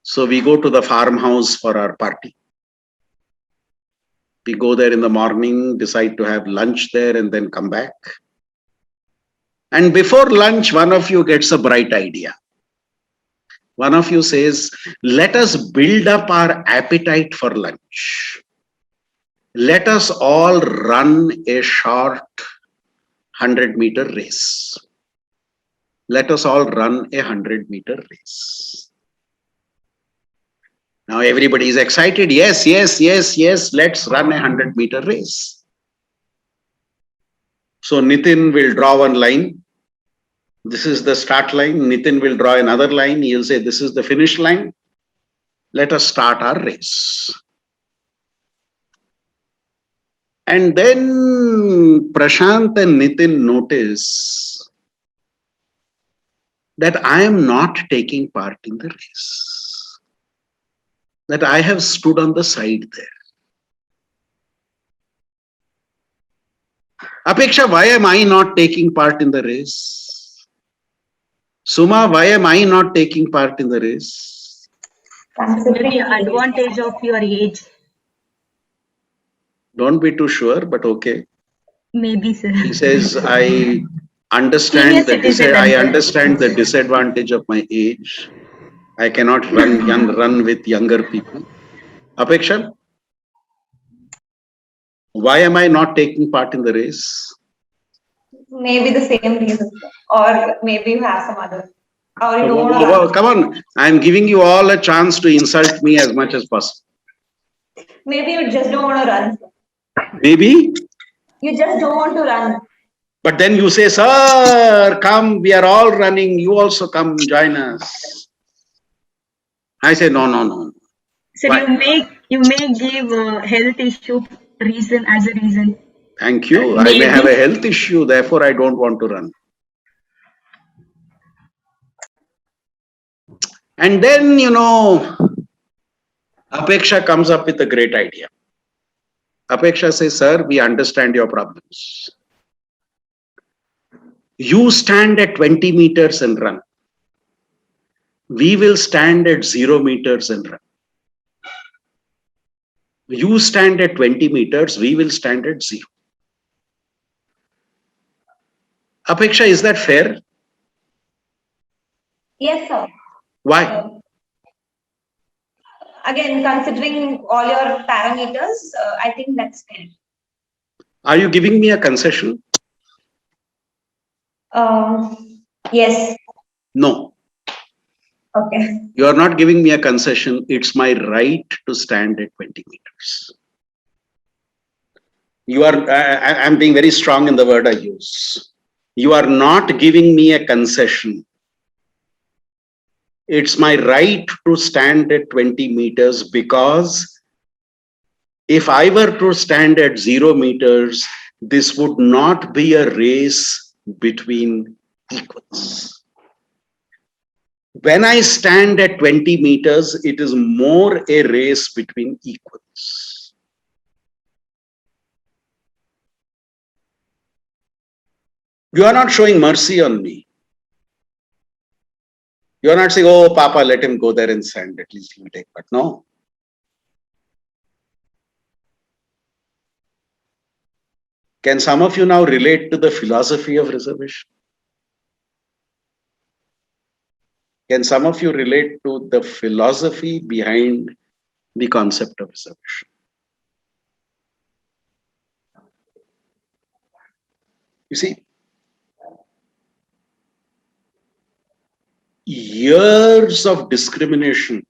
So we go to the farmhouse for our party. We go there in the morning, decide to have lunch there and then come back. And before lunch, one of you gets a bright idea. One of you says, let us build up our appetite for lunch. Let us all run a short 100-meter race. Let us all run a 100-meter race. Now everybody is excited. Yes, yes, yes, yes. Let's run a 100-meter race. So Nitin will draw one line. This is the start line. Nitin will draw another line. He'll say, this is the finish line. Let us start our race. And then Prashant and Nitin notice that I am not taking part in the race. That I have stood on the side there. Apeksha, why am I not taking part in the race? Suma, why am I not taking part in the race? Considering the advantage of your age. Don't be too sure, but okay. Maybe, sir. He says, I understand the disadvantage of my age. I cannot run with younger people. Apeksha? Why am I not taking part in the race? Maybe the same reason, or maybe you have some other, or you don't want to run. Come on, I'm giving you all a chance to insult me as much as possible. Maybe you just don't want to run. Maybe, You just don't want to run. but then you say, sir, come, we are all running, you also come join us. I say, no, no, no. Sir, Why? you may give a health issue reason as a reason. Thank you. I may Maybe. have a health issue, therefore I don't want to run. And then, Apeksha comes up with a great idea. Apeksha says, sir, we understand your problems. You stand at 20 meters and run. We will stand at 0 meters and run. You stand at 20 meters, we will stand at 0. Apeksha, is that fair? Yes, sir. Why? Again, considering all your parameters, I think that's fair. Are you giving me a concession? Yes. No. Okay. You are not giving me a concession. It's my right to stand at 20 meters. You are, I'm being very strong in the word I use. You are not giving me a concession. It's my right to stand at 20 meters because if I were to stand at 0 meters, this would not be a race between equals. When I stand at 20 meters, it is more a race between equals. You are not showing mercy on me. You are not saying, oh, Papa, let him go there and stand, at least he will take part. No. Can some of you now relate to the philosophy of reservation? Can some of you relate to the philosophy behind the concept of reservation? You see, years of discrimination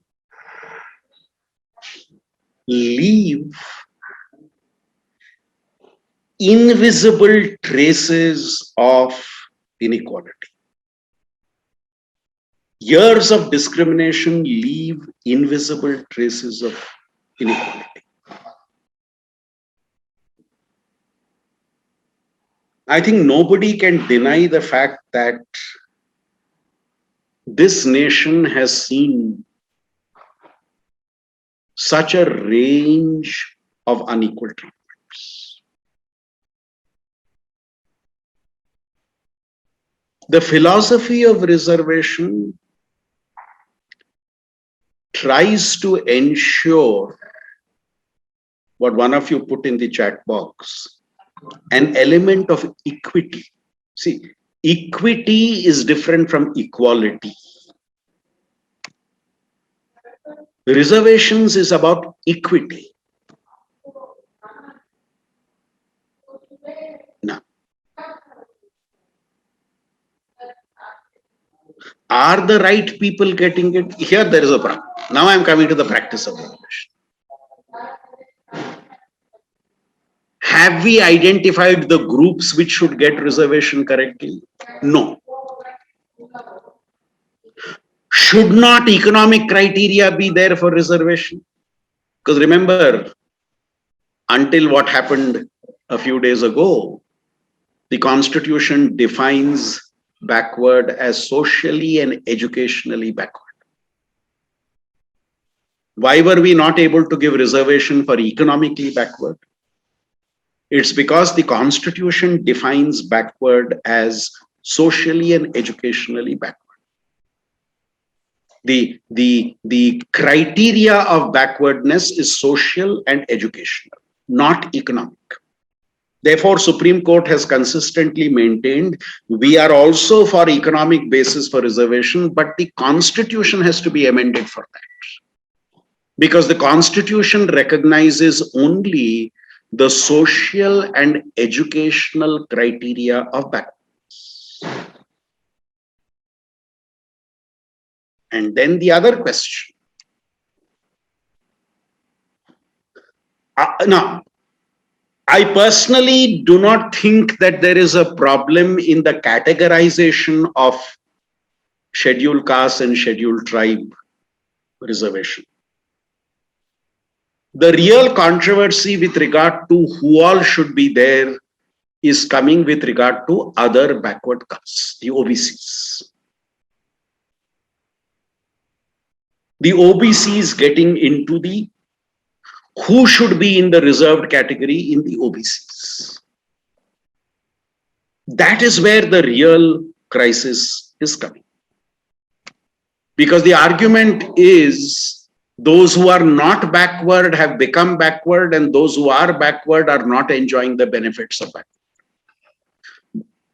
leave invisible traces of inequality. Years of discrimination leave invisible traces of inequality. I think nobody can deny the fact that this nation has seen such a range of unequal treatments. The philosophy of reservation tries to ensure what one of you put in the chat box, an element of equity. See, equity is different from equality. Reservations is about equity. Now, are the right people getting it? Here there is a problem. Now I am coming to the practice of reservation. Have we identified the groups which should get reservation correctly? No. Should not economic criteria be there for reservation? Because remember, until what happened a few days ago, the Constitution defines backward as socially and educationally backward. Why were we not able to give reservation for economically backward? It's because the Constitution defines backward as socially and educationally backward. The criteria of backwardness is social and educational, not economic. Therefore, Supreme Court has consistently maintained we are also for economic basis for reservation, but the Constitution has to be amended for that. Because the Constitution recognizes only the social and educational criteria of backwards. And then the other question. Now, I personally do not think that there is a problem in the categorization of scheduled caste and scheduled tribe reservation. The real controversy with regard to who all should be there is coming with regard to other backward castes, the OBCs. The OBCs getting into the who should be in the reserved category in the OBCs. That is where the real crisis is coming. Because the argument is those who are not backward have become backward, and those who are backward are not enjoying the benefits of backward.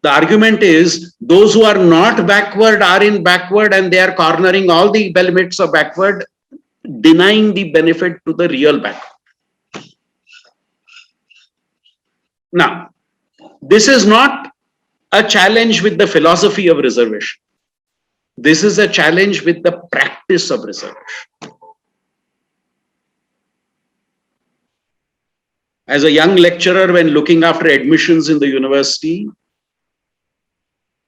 The argument is those who are not backward are in backward, and they are cornering all the benefits of backward, denying the benefit to the real backward. Now, this is not a challenge with the philosophy of reservation. This is a challenge with the practice of reservation. As a young lecturer, when looking after admissions in the university,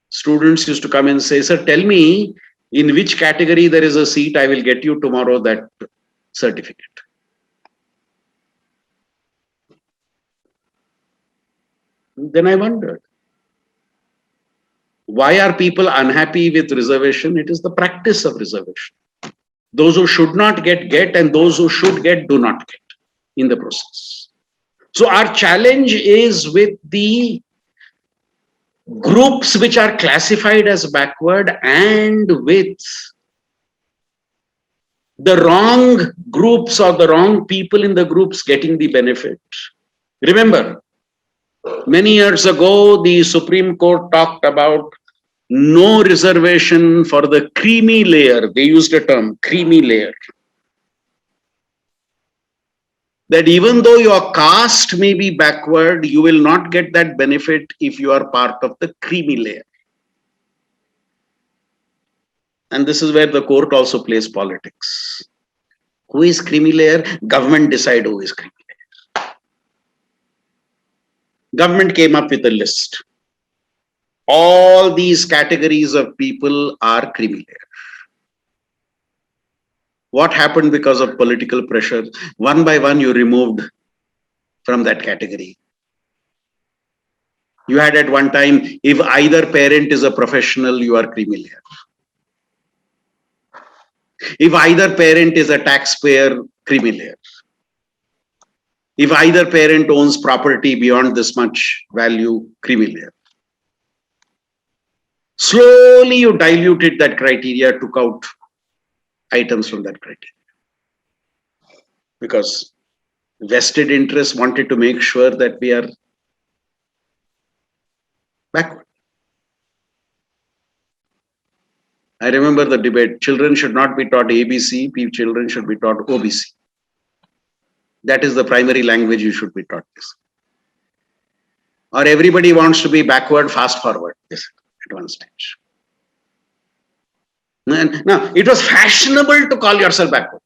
students used to come and say, "Sir, tell me in which category there is a seat, I will get you tomorrow that certificate." Then I wondered, why are people unhappy with reservation? It is the practice of reservation. Those who should not get, and those who should get do not get in the process. So our challenge is with the groups which are classified as backward and with the wrong groups or the wrong people in the groups getting the benefit. Remember, many years ago, the Supreme Court talked about no reservation for the creamy layer. They used a term, creamy layer. That even though your caste may be backward, you will not get that benefit if you are part of the creamy layer. And this is where the court also plays politics. Who is creamy layer? Government decide who is creamy layer. Government came up with a list. All these categories of people are creamy layer. What happened because of political pressure? One by one, you removed from that category. You had at one time, if either parent is a professional, you are creamy layer. If either parent is a taxpayer, creamy layer. If either parent owns property beyond this much value, creamy layer. Slowly you diluted that criteria, took out items from that criteria. Because vested interests wanted to make sure that we are backward. I remember the debate, children should not be taught ABC, children should be taught OBC. That is the primary language you should be taught this. Or everybody wants to be backward, fast forward, this at one stage. And now, it was fashionable to call yourself backward.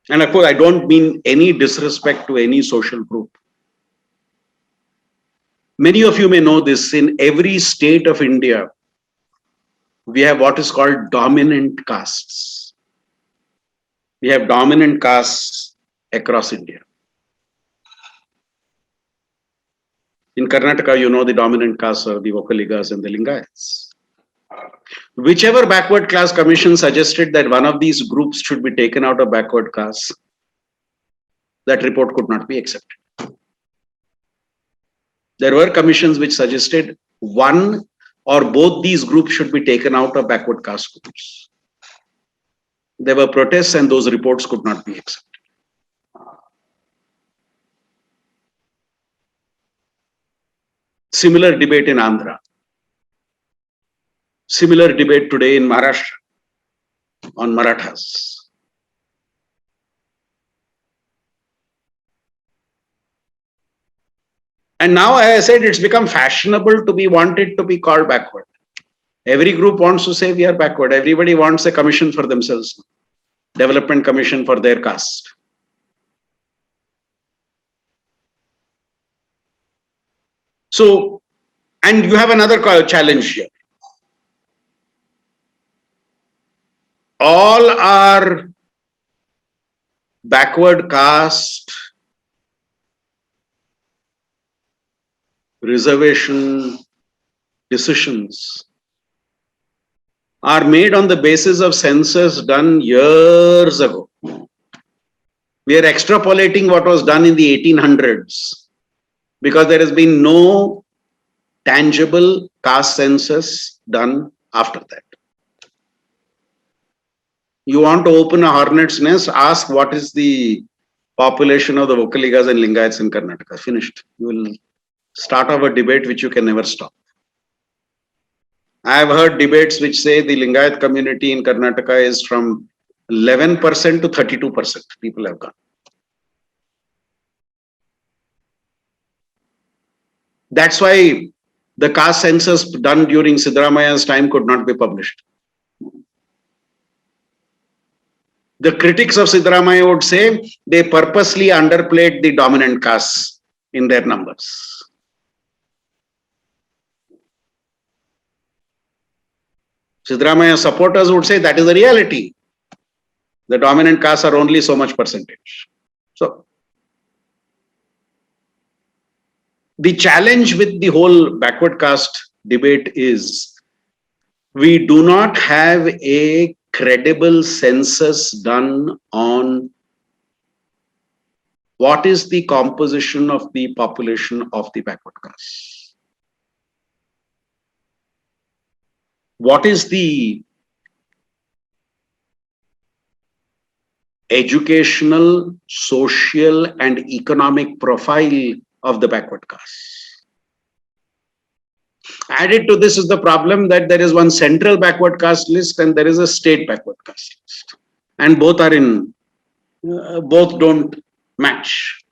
And of course, I don't mean any disrespect to any social group. Many of you may know this, in every state of India, we have what is called dominant castes. We have dominant castes across India. In Karnataka, you know the dominant castes are the Vokaligas and the Lingayats. Whichever backward class commission suggested that one of these groups should be taken out of backward caste, that report could not be accepted. There were commissions which suggested one or both these groups should be taken out of backward caste groups. There were protests and those reports could not be accepted. Similar debate in Andhra. Similar debate today in Maharashtra on Marathas. And now, as I said, it's become fashionable to be wanted to be called backward. Every group wants to say we are backward. Everybody wants a commission for themselves, development commission for their caste. So, and you have another challenge here. All our backward caste reservation decisions are made on the basis of census done years ago. We are extrapolating what was done in the 1800s because there has been no tangible caste census done after that. You want to open a hornet's nest, ask what is the population of the Vokaligas and Lingayats in Karnataka. Finished. You will start off a debate which you can never stop. I have heard debates which say the Lingayat community in Karnataka is from 11% to 32%. People have gone. That's why the caste census done during Siddaramaya's time could not be published. The critics of Siddaramaya would say they purposely underplayed the dominant castes in their numbers. Siddaramaya supporters would say that is the reality. The dominant castes are only so much percentage. So, the challenge with the whole backward caste debate is we do not have a credible census done on what is the composition of the population of the backward caste. What is the educational, social, and economic profile of the backward caste? Added to this is the problem that there is one central backward caste list and there is a state backward caste list. And both are in, both don't match.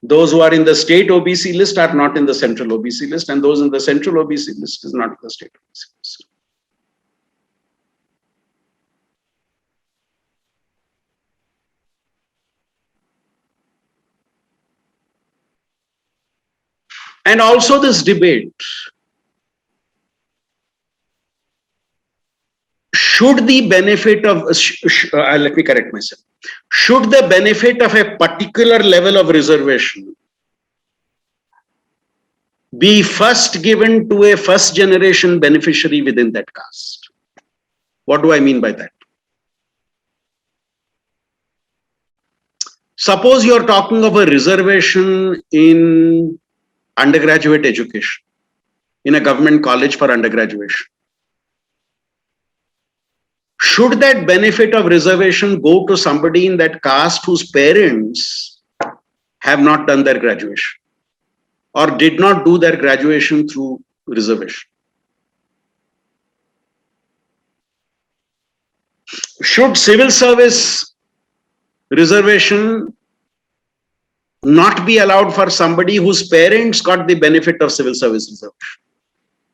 Those who are in the state OBC list are not in the central OBC list, and those in the central OBC list is not in the state OBC list. And also this debate, should the benefit of, let me correct myself, should the benefit of a particular level of reservation be first given to a first generation beneficiary within that caste? What do I mean by that? Suppose you are talking of a reservation in undergraduate education, in a government college for undergraduation. Should that benefit of reservation go to somebody in that caste whose parents have not done their graduation or did not do their graduation through reservation? Should civil service reservation not be allowed for somebody whose parents got the benefit of civil service reservation?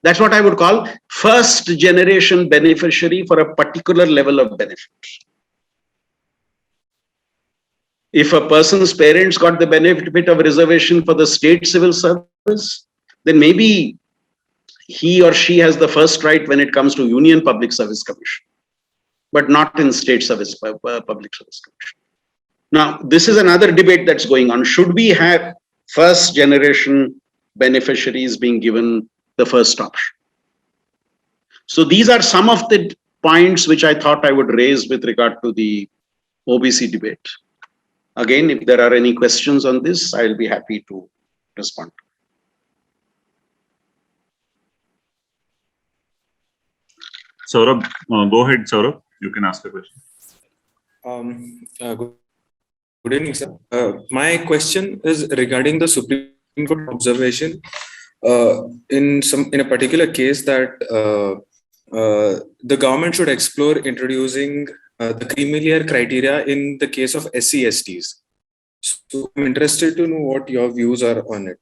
That's what I would call first generation beneficiary for a particular level of benefit. If a person's parents got the benefit of reservation for the state civil service, then maybe he or she has the first right when it comes to Union Public Service Commission, but not in state service public service commission. Now, this is another debate that's going on. Should we have first generation beneficiaries being given the first option? So these are some of the points which I thought I would raise with regard to the OBC debate. Again, if there are any questions on this, I'll be happy to respond. Saurabh, go ahead, Saurabh. You can ask a question. Good evening, sir. My question is regarding the Supreme Court observation in a particular case that the government should explore introducing the creamy layer criteria in the case of SC/STs. So I'm interested to know what your views are on it.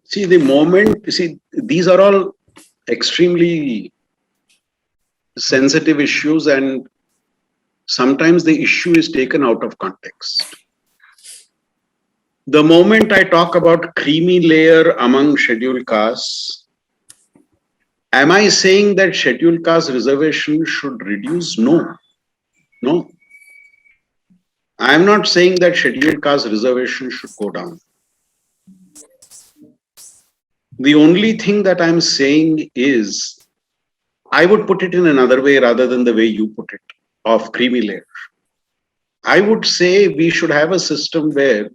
See, these are all extremely sensitive issues, and sometimes the issue is taken out of context. The moment I talk about creamy layer among scheduled castes, am I saying that scheduled caste reservation should reduce? No. No. I am not saying that scheduled caste reservation should go down. The only thing that I'm saying is, I would put it in another way rather than the way you put it, of creamy layer. I would say we should have a system where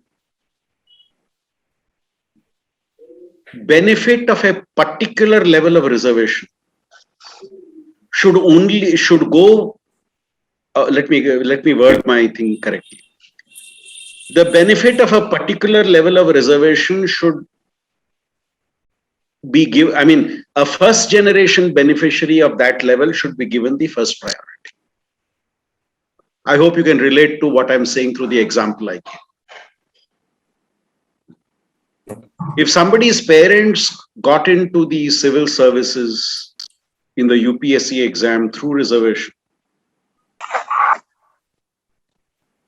benefit of a particular level of reservation should go. Let me word my thing correctly. The benefit of a particular level of reservation should be given. I mean, a first generation beneficiary of that level should be given the first priority. I hope you can relate to what I'm saying through the example I gave. If somebody's parents got into the civil services in the UPSC exam through reservation,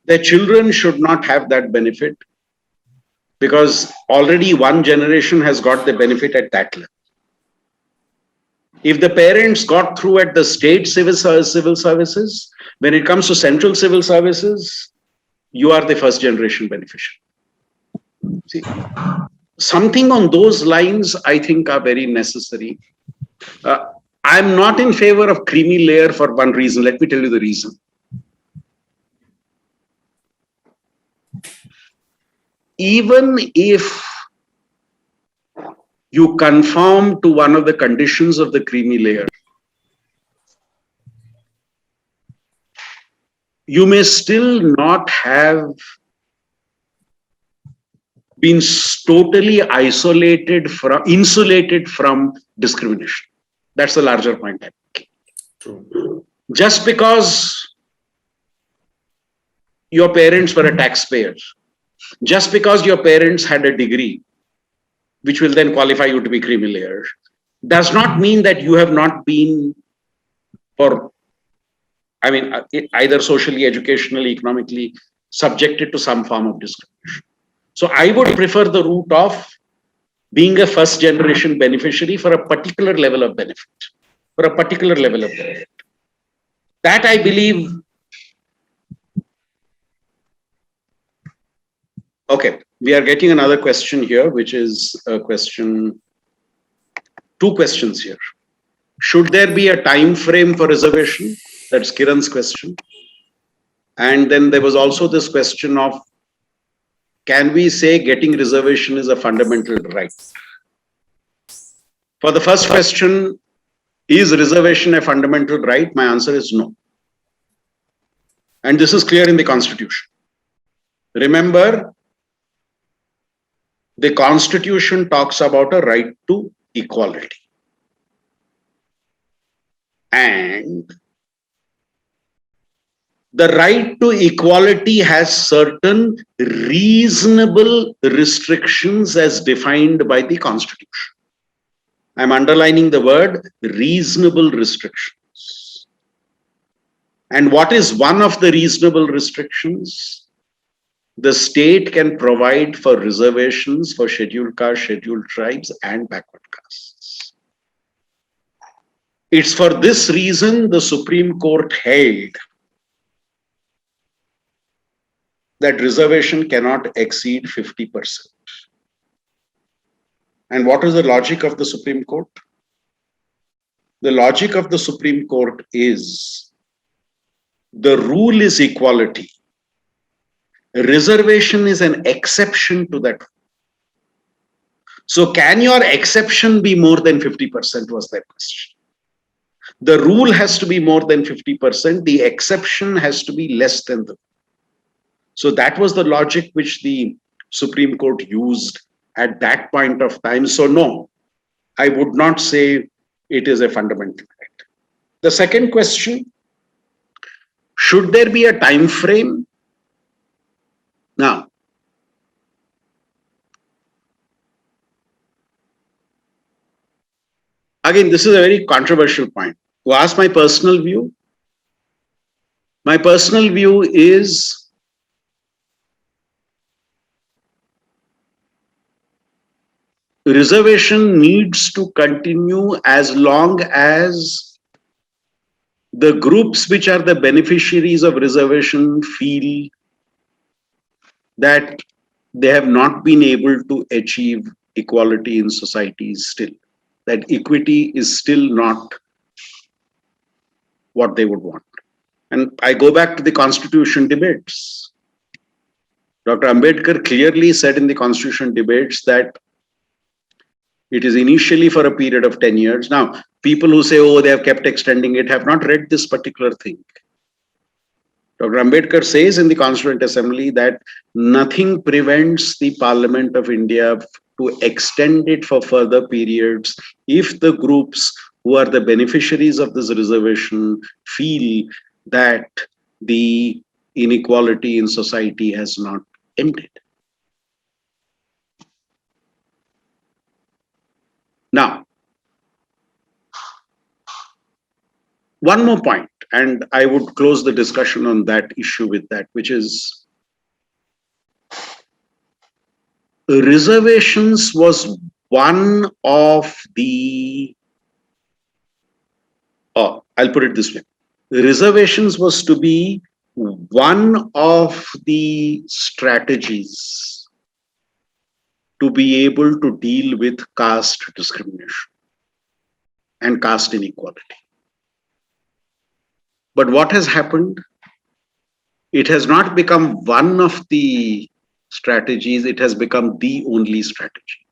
their children should not have that benefit, because already one generation has got the benefit at that level. If the parents got through at the state civil services, when it comes to central civil services, you are the first generation beneficiary. See, something on those lines I think are very necessary. I'm not in favor of creamy layer for one reason. Let me tell you the reason. Even if you conform to one of the conditions of the creamy layer, you may still not have been totally insulated from discrimination. That's the larger point I'm making. True. Just because your parents were a taxpayer, just because your parents had a degree, which will then qualify you to be creamy layer, does not mean that you have not been, either socially, educationally, economically, subjected to some form of discrimination. So I would prefer the route of being a first generation beneficiary for a particular level of benefit, That I believe. Okay, we are getting another question here, which is a question, two questions here. Should there be a time frame for reservation? That's Kiran's question. And then there was also this question of, can we say getting reservation is a fundamental right? For the first question, is reservation a fundamental right? My answer is no. And this is clear in the Constitution. Remember, the Constitution talks about a right to equality. And the right to equality has certain reasonable restrictions as defined by the Constitution. I'm underlining the word reasonable restrictions. And what is one of the reasonable restrictions? The state can provide for reservations for scheduled castes, scheduled tribes, and backward castes. It's for this reason the Supreme Court held that reservation cannot exceed 50%. And what is the logic of the Supreme Court? The logic of the Supreme Court is the rule is equality. Reservation is an exception to that. So can your exception be more than 50% was their question. The rule has to be more than 50%. The exception has to be less than the. So that was the logic which the Supreme Court used at that point of time. So no, I would not say it is a fundamental right. The second question, should there be a time frame? Now, Again, this is a very controversial point. To ask my personal view is reservation needs to continue as long as the groups which are the beneficiaries of reservation feel that they have not been able to achieve equality in society still. That equity is still not what they would want. And I go back to the constitution debates. Dr. Ambedkar clearly said in the constitution debates that it is initially for a period of 10 years. Now, people who say, oh, they have kept extending it, have not read this particular thing. Dr. Ambedkar says in the Constituent Assembly that nothing prevents the Parliament of India to extend it for further periods if the groups who are the beneficiaries of this reservation feel that the inequality in society has not ended. Now, one more point, and I would close the discussion on that issue with that, which is reservations was one of the, I'll put it this way. Reservations was to be one of the strategies to be able to deal with caste discrimination and caste inequality. But what has happened? It has not become one of the strategies, it has become the only strategy.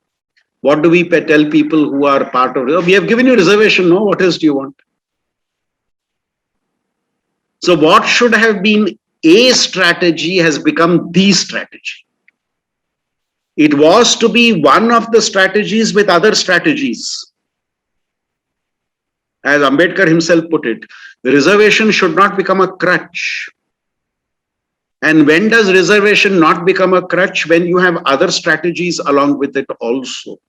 What do we tell people who are part of it? We have given you reservation, no? What else do you want? So what should have been a strategy has become the strategy. It was to be one of the strategies with other strategies. As Ambedkar himself put it, the reservation should not become a crutch. And when does reservation not become a crutch? When you have other strategies along with it also.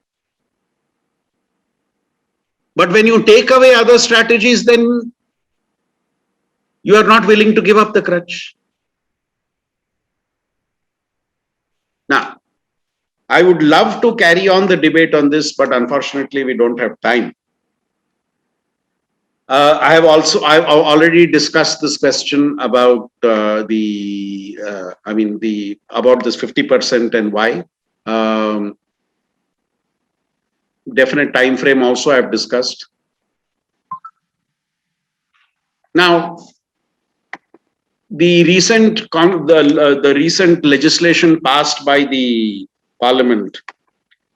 But when you take away other strategies, then you are not willing to give up the crutch. Now, I would love to carry on the debate on this, but unfortunately we don't have time. I've already discussed this question about about this 50% and why. Definite time frame also I've discussed. Now, the recent legislation passed by the Parliament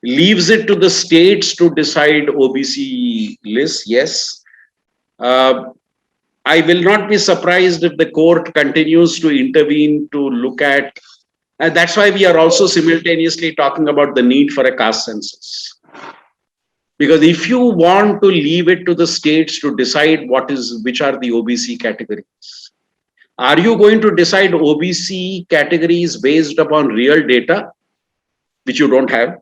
leaves it to the states to decide OBC list. Yes. I will not be surprised if the court continues to intervene to look at, and that's why we are also simultaneously talking about the need for a caste census. Because if you want to leave it to the states to decide which are the OBC categories, are you going to decide OBC categories based upon real data, which you don't have,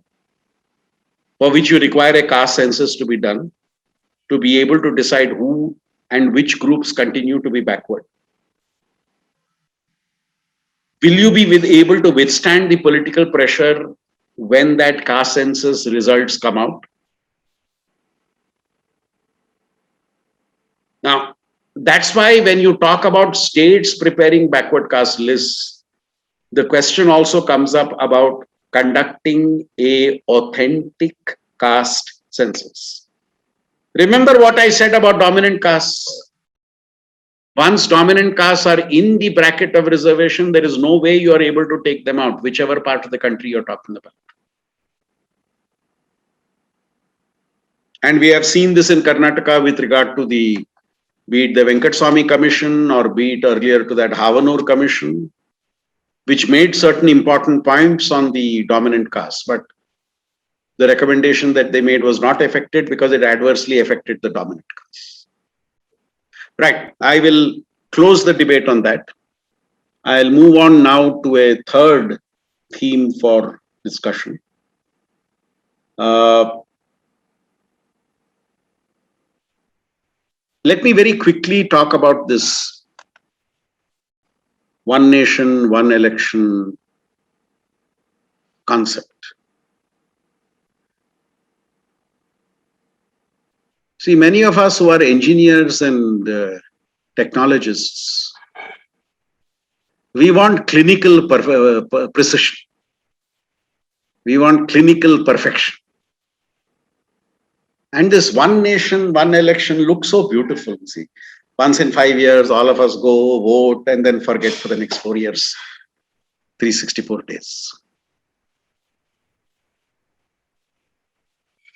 for which you require a caste census to be done, to be able to decide who and which groups continue to be backward? Will you be able to withstand the political pressure when that caste census results come out? Now, that's why when you talk about states preparing backward caste lists, the question also comes up about conducting an authentic caste census. Remember what I said about dominant castes. Once dominant castes are in the bracket of reservation, there is no way you are able to take them out, whichever part of the country you're talking about. And we have seen this in Karnataka with regard to be it the Venkateswamy Commission or be it earlier to that Havanur Commission, which made certain important points on the dominant caste. But the recommendation that they made was not affected because it adversely affected the dominant caste. Right, I will close the debate on that. I'll move on now to a third theme for discussion. Let me very quickly talk about this one nation, one election concept. See, many of us who are engineers and technologists, we want clinical precision. We want clinical perfection. And this one nation, one election looks so beautiful. See, once in 5 years, all of us go vote and then forget for the next 4 years, 364 days.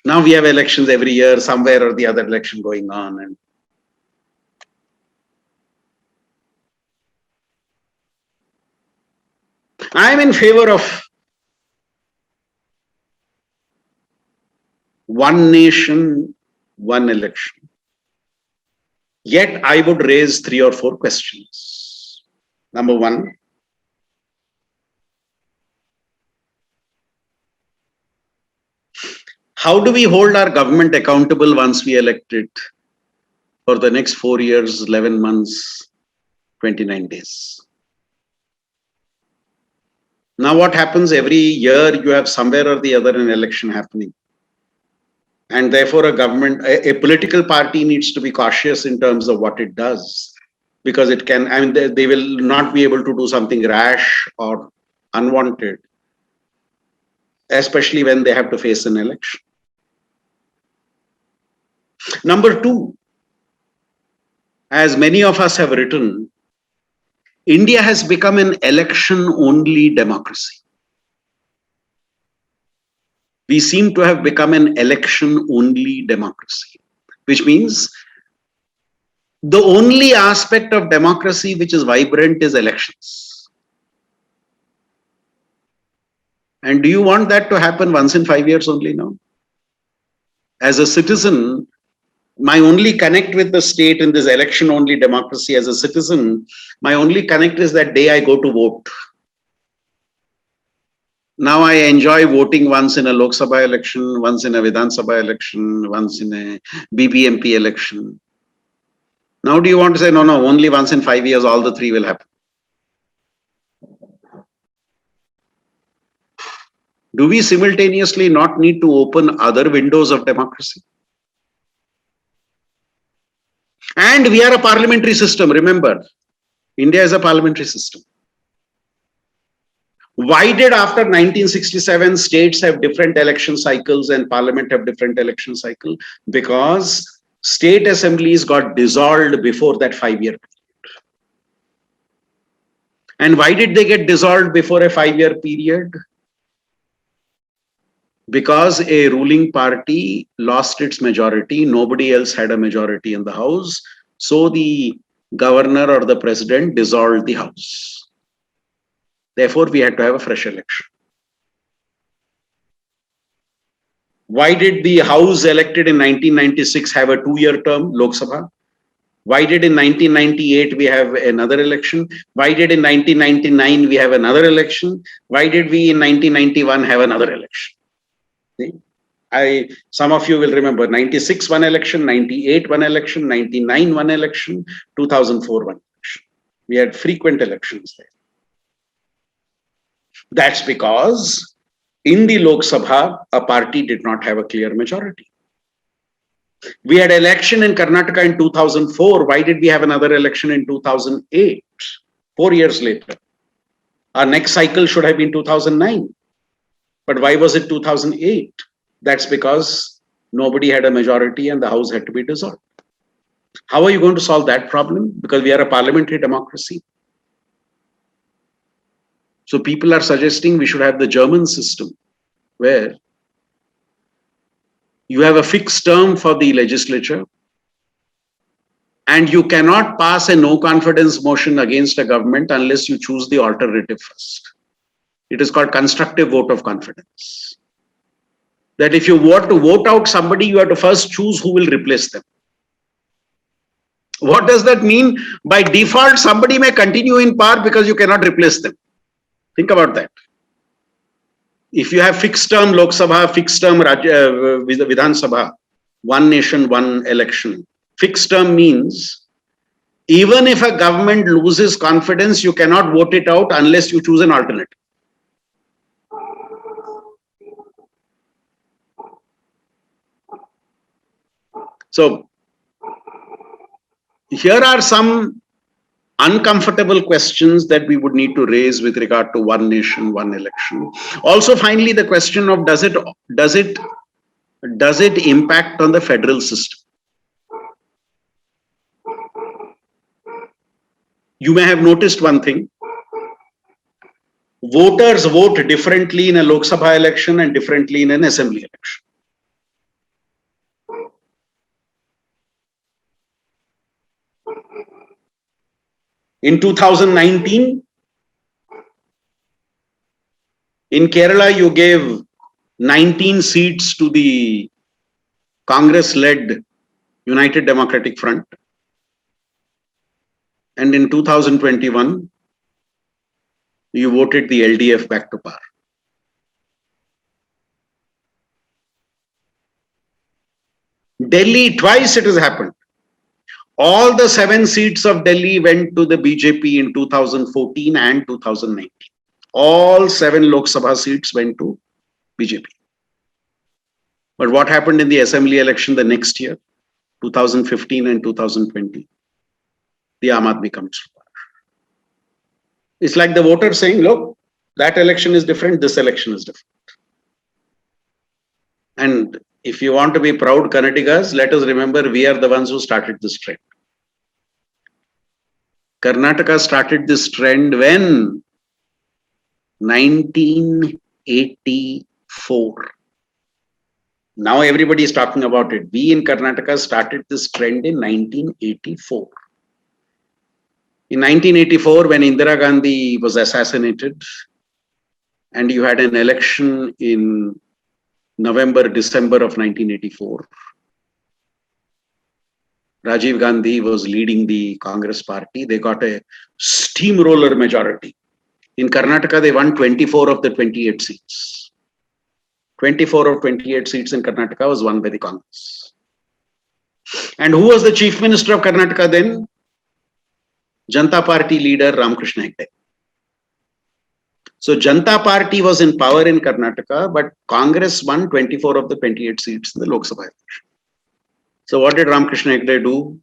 Now we have elections every year, somewhere or the other election going on. And I am in favor of one nation, one election. Yet I would raise 3 or 4 questions. Number one, how do we hold our government accountable once we elect it for the next 4 years, 11 months, 29 days? Now what happens every year, you have somewhere or the other an election happening. And therefore a political party needs to be cautious in terms of what it does. Because it can, I mean, they will not be able to do something rash or unwanted, especially when they have to face an election. Number two, as many of us have written, India has become an election-only democracy. We seem to have become an election-only democracy, which means the only aspect of democracy which is vibrant is elections. And do you want that to happen once in 5 years only now? As a citizen, my only connect with the state in this election-only democracy as a citizen, my only connect is that day I go to vote. Now I enjoy voting once in a Lok Sabha election, once in a Vidhan Sabha election, once in a BBMP election. Now do you want to say, no, only once in 5 years, all the 3 will happen? Do we simultaneously not need to open other windows of democracy? And we are a parliamentary system, remember, India is a parliamentary system. Why did after 1967 states have different election cycles and parliament have different election cycle? Because state assemblies got dissolved before that 5-year period. And why did they get dissolved before a 5-year period? Because a ruling party lost its majority, nobody else had a majority in the house. So the governor or the president dissolved the house. Therefore, we had to have a fresh election. Why did the house elected in 1996 have a 2-year term, Lok Sabha? Why did in 1998 we have another election? Why did in 1999 we have another election? Why did we in 1991 have another election? See? Some of you will remember 96 one election, 98 one election, 99 one election, 2004 one election. We had frequent elections there. That's because in the Lok Sabha, a party did not have a clear majority. We had election in Karnataka in 2004. Why did we have another election in 2008? 4 years later. Our next cycle should have been 2009. But why was it 2008? That's because nobody had a majority and the house had to be dissolved. How are you going to solve that problem? Because we are a parliamentary democracy. So people are suggesting we should have the German system where you have a fixed term for the legislature and you cannot pass a no confidence motion against a government unless you choose the alternative first. It is called constructive vote of confidence. That if you want to vote out somebody, you have to first choose who will replace them. What does that mean? By default, somebody may continue in power because you cannot replace them. Think about that. If you have fixed term Lok Sabha, fixed term Vidhan Sabha, one nation, one election, Fixed term means even if a government loses confidence, you cannot vote it out unless you choose an alternative. So here are some uncomfortable questions that we would need to raise with regard to one nation, one election. Also, finally, the question of does it impact on the federal system? You may have noticed one thing. Voters vote differently in a Lok Sabha election and differently in an assembly election. In 2019, in Kerala, you gave 19 seats to the Congress-led United Democratic Front. And in 2021, you voted the LDF back to power. Delhi, twice it has happened. All the 7 seats of Delhi went to the BJP in 2014 and 2019. All 7 Lok Sabha seats went to BJP. But what happened in the assembly election the next year, 2015 and 2020? The Aam Aadmi comes to power. It's like the voter saying, look, that election is different, this election is different. And if you want to be proud Kannadigas, let us remember we are the ones who started this trend. Karnataka started this trend when 1984. Now everybody is talking about it. We in Karnataka started this trend in 1984. In 1984, when Indira Gandhi was assassinated, and you had an election in November, December of 1984, Rajiv Gandhi was leading the Congress party. They got a steamroller majority. In Karnataka, they won 24 of the 28 seats. 24 of 28 seats in Karnataka was won by the Congress. And who was the chief minister of Karnataka then? Janata Party leader Ramakrishna Hegde. So Janata Party was in power in Karnataka, but Congress won 24 of the 28 seats in the Lok Sabha election. So what did Ramakrishna Hegde do?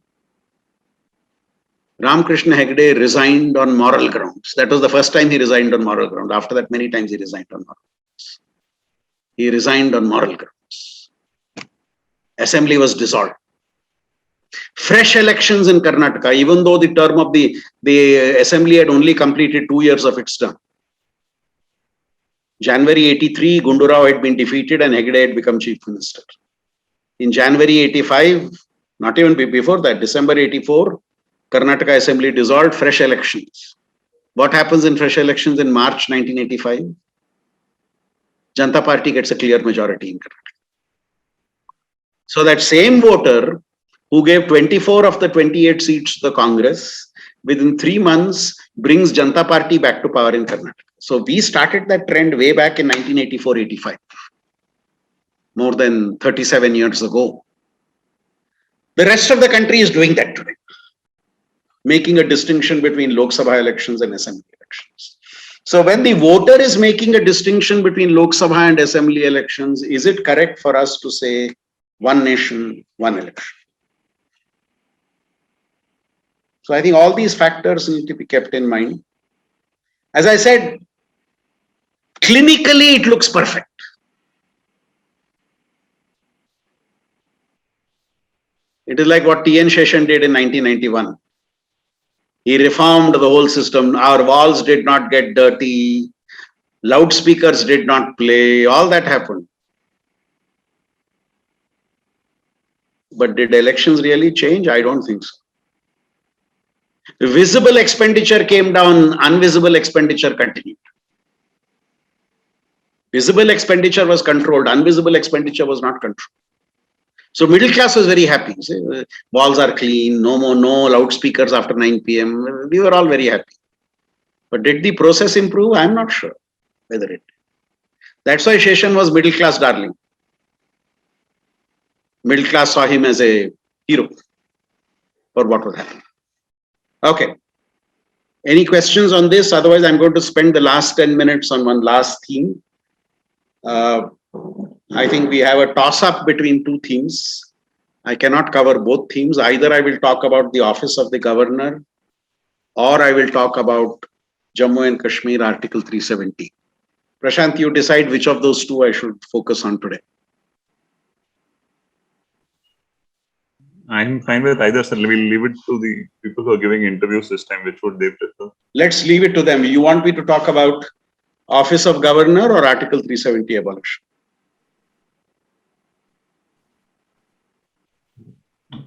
Ramakrishna Hegde resigned on moral grounds. That was the first time he resigned on moral grounds. After that, many times he resigned on moral grounds. He resigned on moral grounds. Assembly was dissolved. Fresh elections in Karnataka, even though the term of the assembly had only completed 2 years of its term. January 83, Gundu Rao had been defeated and Hegde had become chief minister. In January 85, not even before that, December 84, Karnataka assembly dissolved, fresh elections. What happens in fresh elections in March 1985? Janata Party gets a clear majority in Karnataka. So that same voter who gave 24 of the 28 seats to the Congress, within 3 months brings Janata Party back to power in Karnataka. So we started that trend way back in 1984-85, more than 37 years ago. The rest of the country is doing that today, making a distinction between Lok Sabha elections and assembly elections. So when the voter is making a distinction between Lok Sabha and assembly elections, is it correct for us to say one nation, one election? So I think all these factors need to be kept in mind. As I said, clinically it looks perfect. It is like what T.N. Session did in 1991. He reformed the whole system. Our walls did not get dirty. Loudspeakers did not play. All that happened. But did elections really change? I don't think so. Visible expenditure came down, invisible expenditure continued. Visible expenditure was controlled, invisible expenditure was not controlled. So middle class was very happy. Walls are clean, no loudspeakers after 9 p.m. We were all very happy. But did the process improve? I'm not sure whether it did. That's why Session was middle class darling. Middle class saw him as a hero. for what would happen. Okay. Any questions on this? Otherwise, I'm going to spend the last 10 minutes on one last theme. I think we have a toss-up between two themes. I cannot cover both themes. Either I will talk about the office of the governor, or I will talk about Jammu and Kashmir Article 370. Prashant, you decide which of those two I should focus on today. I'm fine with either, sir. We'll leave it to the people who are giving interviews this time. Which would they prefer? Let's leave it to them. You want me to talk about Office of Governor or Article 370 abolition?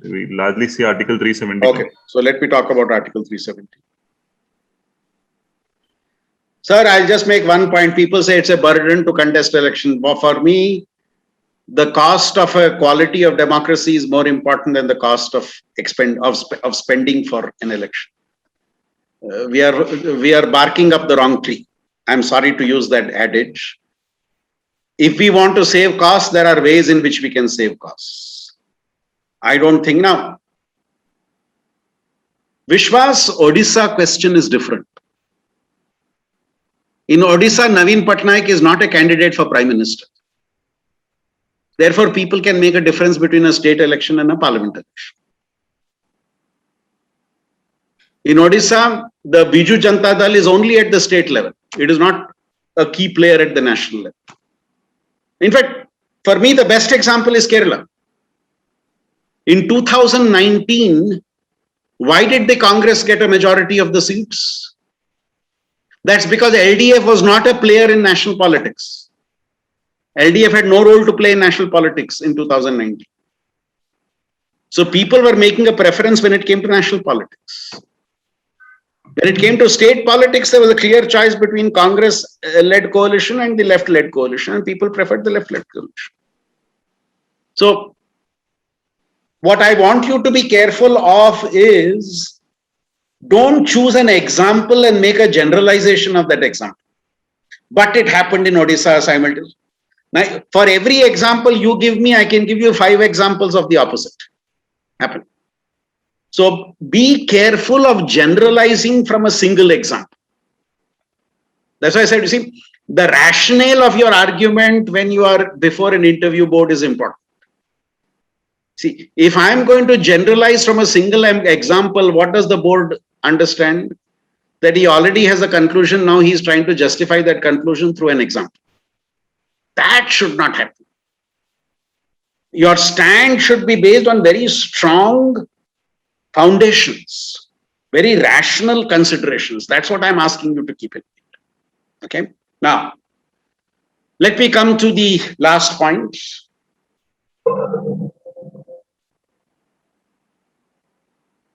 We largely see Article 370. Okay, so let me talk about Article 370. Sir, I'll just make one point. People say it's a burden to contest election. For me, the cost of a quality of democracy is more important than the cost of spending for an election. We are barking up the wrong tree. I'm sorry to use that adage. If we want to save costs, there are ways in which we can save costs. I don't think now. Vishwas Odisha question is different. In Odisha, Naveen Patnaik is not a candidate for Prime Minister. Therefore, people can make a difference between a state election and a parliament election. In Odisha, the Biju Janata Dal is only at the state level. It is not a key player at the national level. In fact, for me, the best example is Kerala. In 2019, why did the Congress get a majority of the seats? That's because LDF was not a player in national politics. LDF had no role to play in national politics in 2019. So people were making a preference when it came to national politics. When it came to state politics, there was a clear choice between Congress-led coalition and the left-led coalition, and people preferred the left-led coalition. So what I want you to be careful of is, don't choose an example and make a generalization of that example. But it happened in Odisha simultaneously. Now, for every example you give me, I can give you 5 examples of the opposite happen. So be careful of generalizing from a single example. That's why I said, you see, the rationale of your argument when you are before an interview board is important. See, if I'm going to generalize from a single example, what does the board understand? That he already has a conclusion, now he's trying to justify that conclusion through an example. That should not happen. Your stand should be based on very strong foundations, very rational considerations. That's what I'm asking you to keep in mind. Okay. Now, let me come to the last point.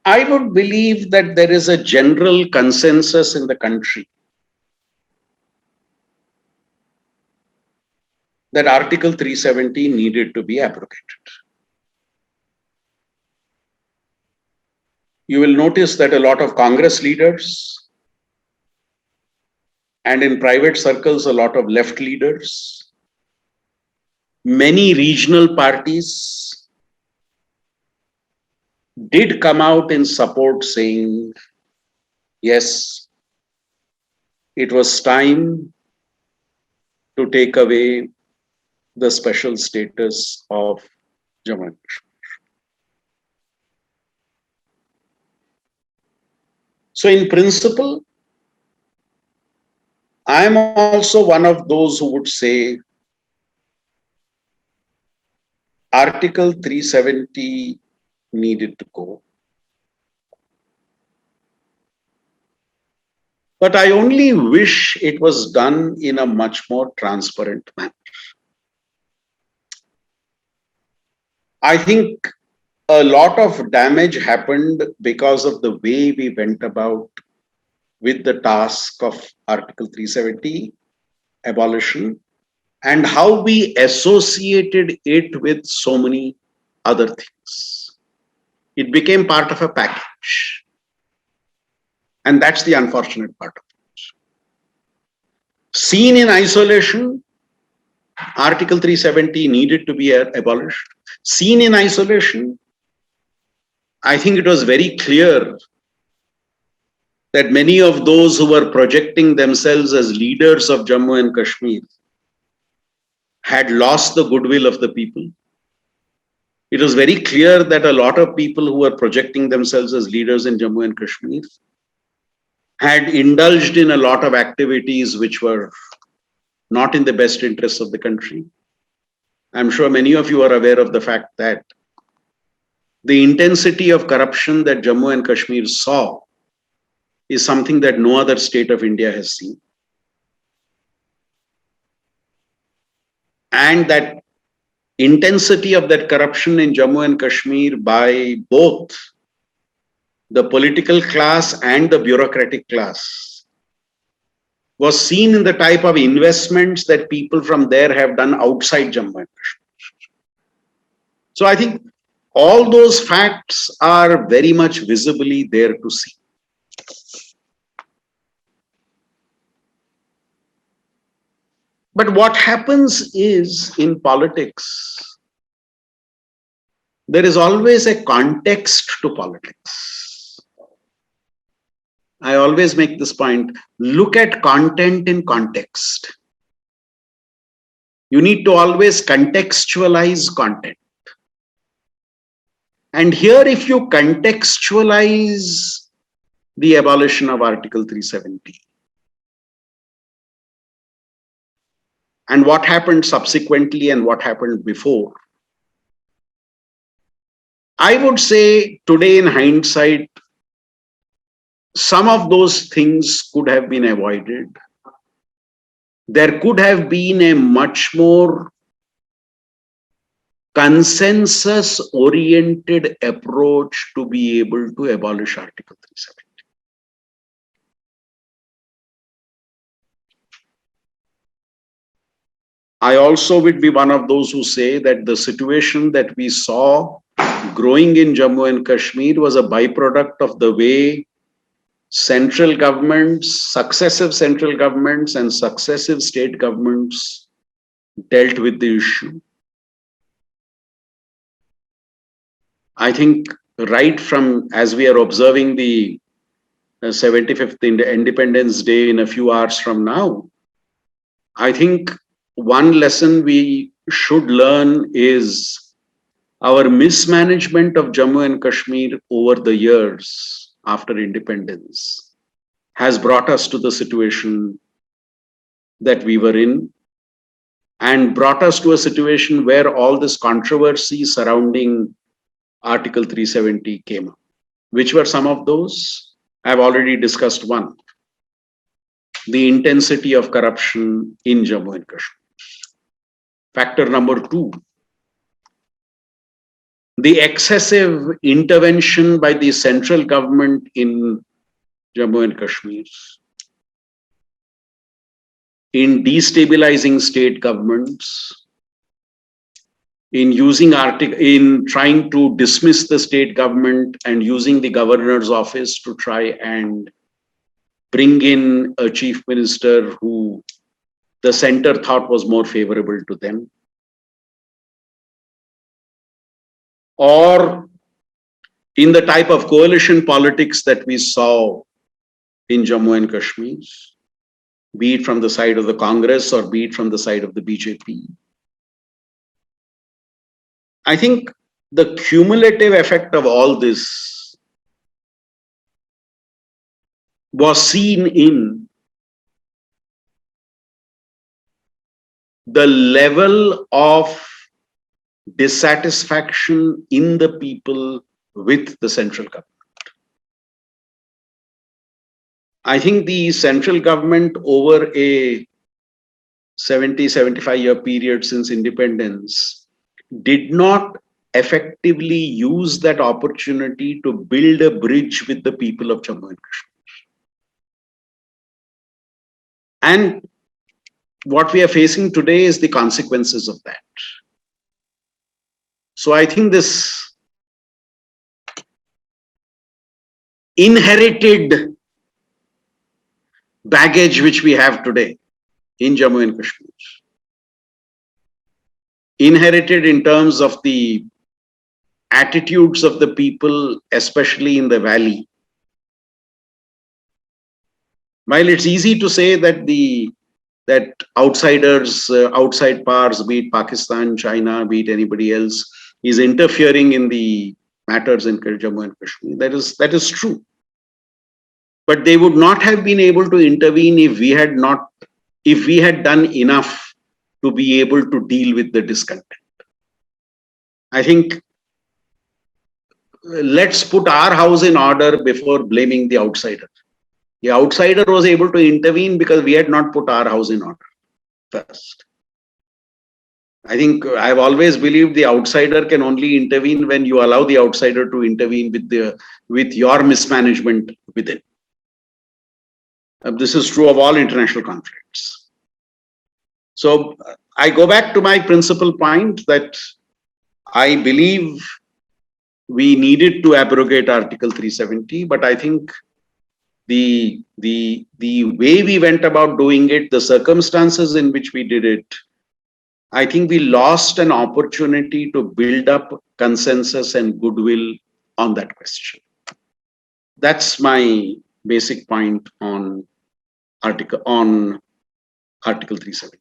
I would believe that there is a general consensus in the country that Article 370 needed to be abrogated. You will notice that a lot of Congress leaders and in private circles, a lot of left leaders, many regional parties did come out in support saying, yes, it was time to take away the special status of Jammu and Kashmir. So in principle, I am also one of those who would say Article 370 needed to go. But I only wish it was done in a much more transparent manner. I think a lot of damage happened because of the way we went about with the task of Article 370 abolition and how we associated it with so many other things. It became part of a package. And that's the unfortunate part of it. Seen in isolation, Article 370 needed to be abolished. Seen in isolation, I think it was very clear that many of those who were projecting themselves as leaders of Jammu and Kashmir had lost the goodwill of the people. It was very clear that a lot of people who were projecting themselves as leaders in Jammu and Kashmir had indulged in a lot of activities which were not in the best interests of the country. I'm sure many of you are aware of the fact that the intensity of corruption that Jammu and Kashmir saw is something that no other state of India has seen. And that intensity of that corruption in Jammu and Kashmir by both the political class and the bureaucratic class was seen in the type of investments that people from there have done outside Jammu and Kashmir. So I think all those facts are very much visibly there to see. But what happens is in politics, there is always a context to politics. I always make this point, look at content in context. You need to always contextualize content. And here, if you contextualize the abolition of Article 370 and what happened subsequently and what happened before, I would say today in hindsight, some of those things could have been avoided. There could have been a much more consensus-oriented approach to be able to abolish Article 370. I also would be one of those who say that the situation that we saw growing in Jammu and Kashmir was a byproduct of the way central governments, successive central governments and successive state governments dealt with the issue. I think right from, as we are observing the 75th Independence Day in a few hours from now, I think one lesson we should learn is our mismanagement of Jammu and Kashmir over the years after independence has brought us to the situation that we were in and brought us to a situation where all this controversy surrounding Article 370 came up. Which were some of those? I've already discussed one. The intensity of corruption in Jammu and Kashmir. Factor number two, the excessive intervention by the central government in Jammu and Kashmir in destabilizing state governments, in trying to dismiss the state government and using the governor's office to try and bring in a chief minister who the center thought was more favorable to them. Or in the type of coalition politics that we saw in Jammu and Kashmir, be it from the side of the Congress or be it from the side of the BJP. I think the cumulative effect of all this was seen in the level of dissatisfaction in the people with the central government. I think the central government over a 70-75 year period since independence did not effectively use that opportunity to build a bridge with the people of Jammu and Kashmir. And what we are facing today is the consequences of that. So I think this inherited baggage which we have today in Jammu and Kashmir, inherited in terms of the attitudes of the people, especially in the valley. While it's easy to say that outsiders, outside powers, be it Pakistan, China, be it anybody else, is interfering in the matters in Jammu and Kashmir. That is true. But they would not have been able to intervene if we had done enough to be able to deal with the discontent. I think let's put our house in order before blaming the outsider. The outsider was able to intervene because we had not put our house in order first. I think I've always believed the outsider can only intervene when you allow the outsider to intervene with your mismanagement within. This is true of all international conflicts. So I go back to my principal point that I believe we needed to abrogate Article 370, but I think the way we went about doing it, the circumstances in which we did it, I think we lost an opportunity to build up consensus and goodwill on that question. That's my basic point on Article 370.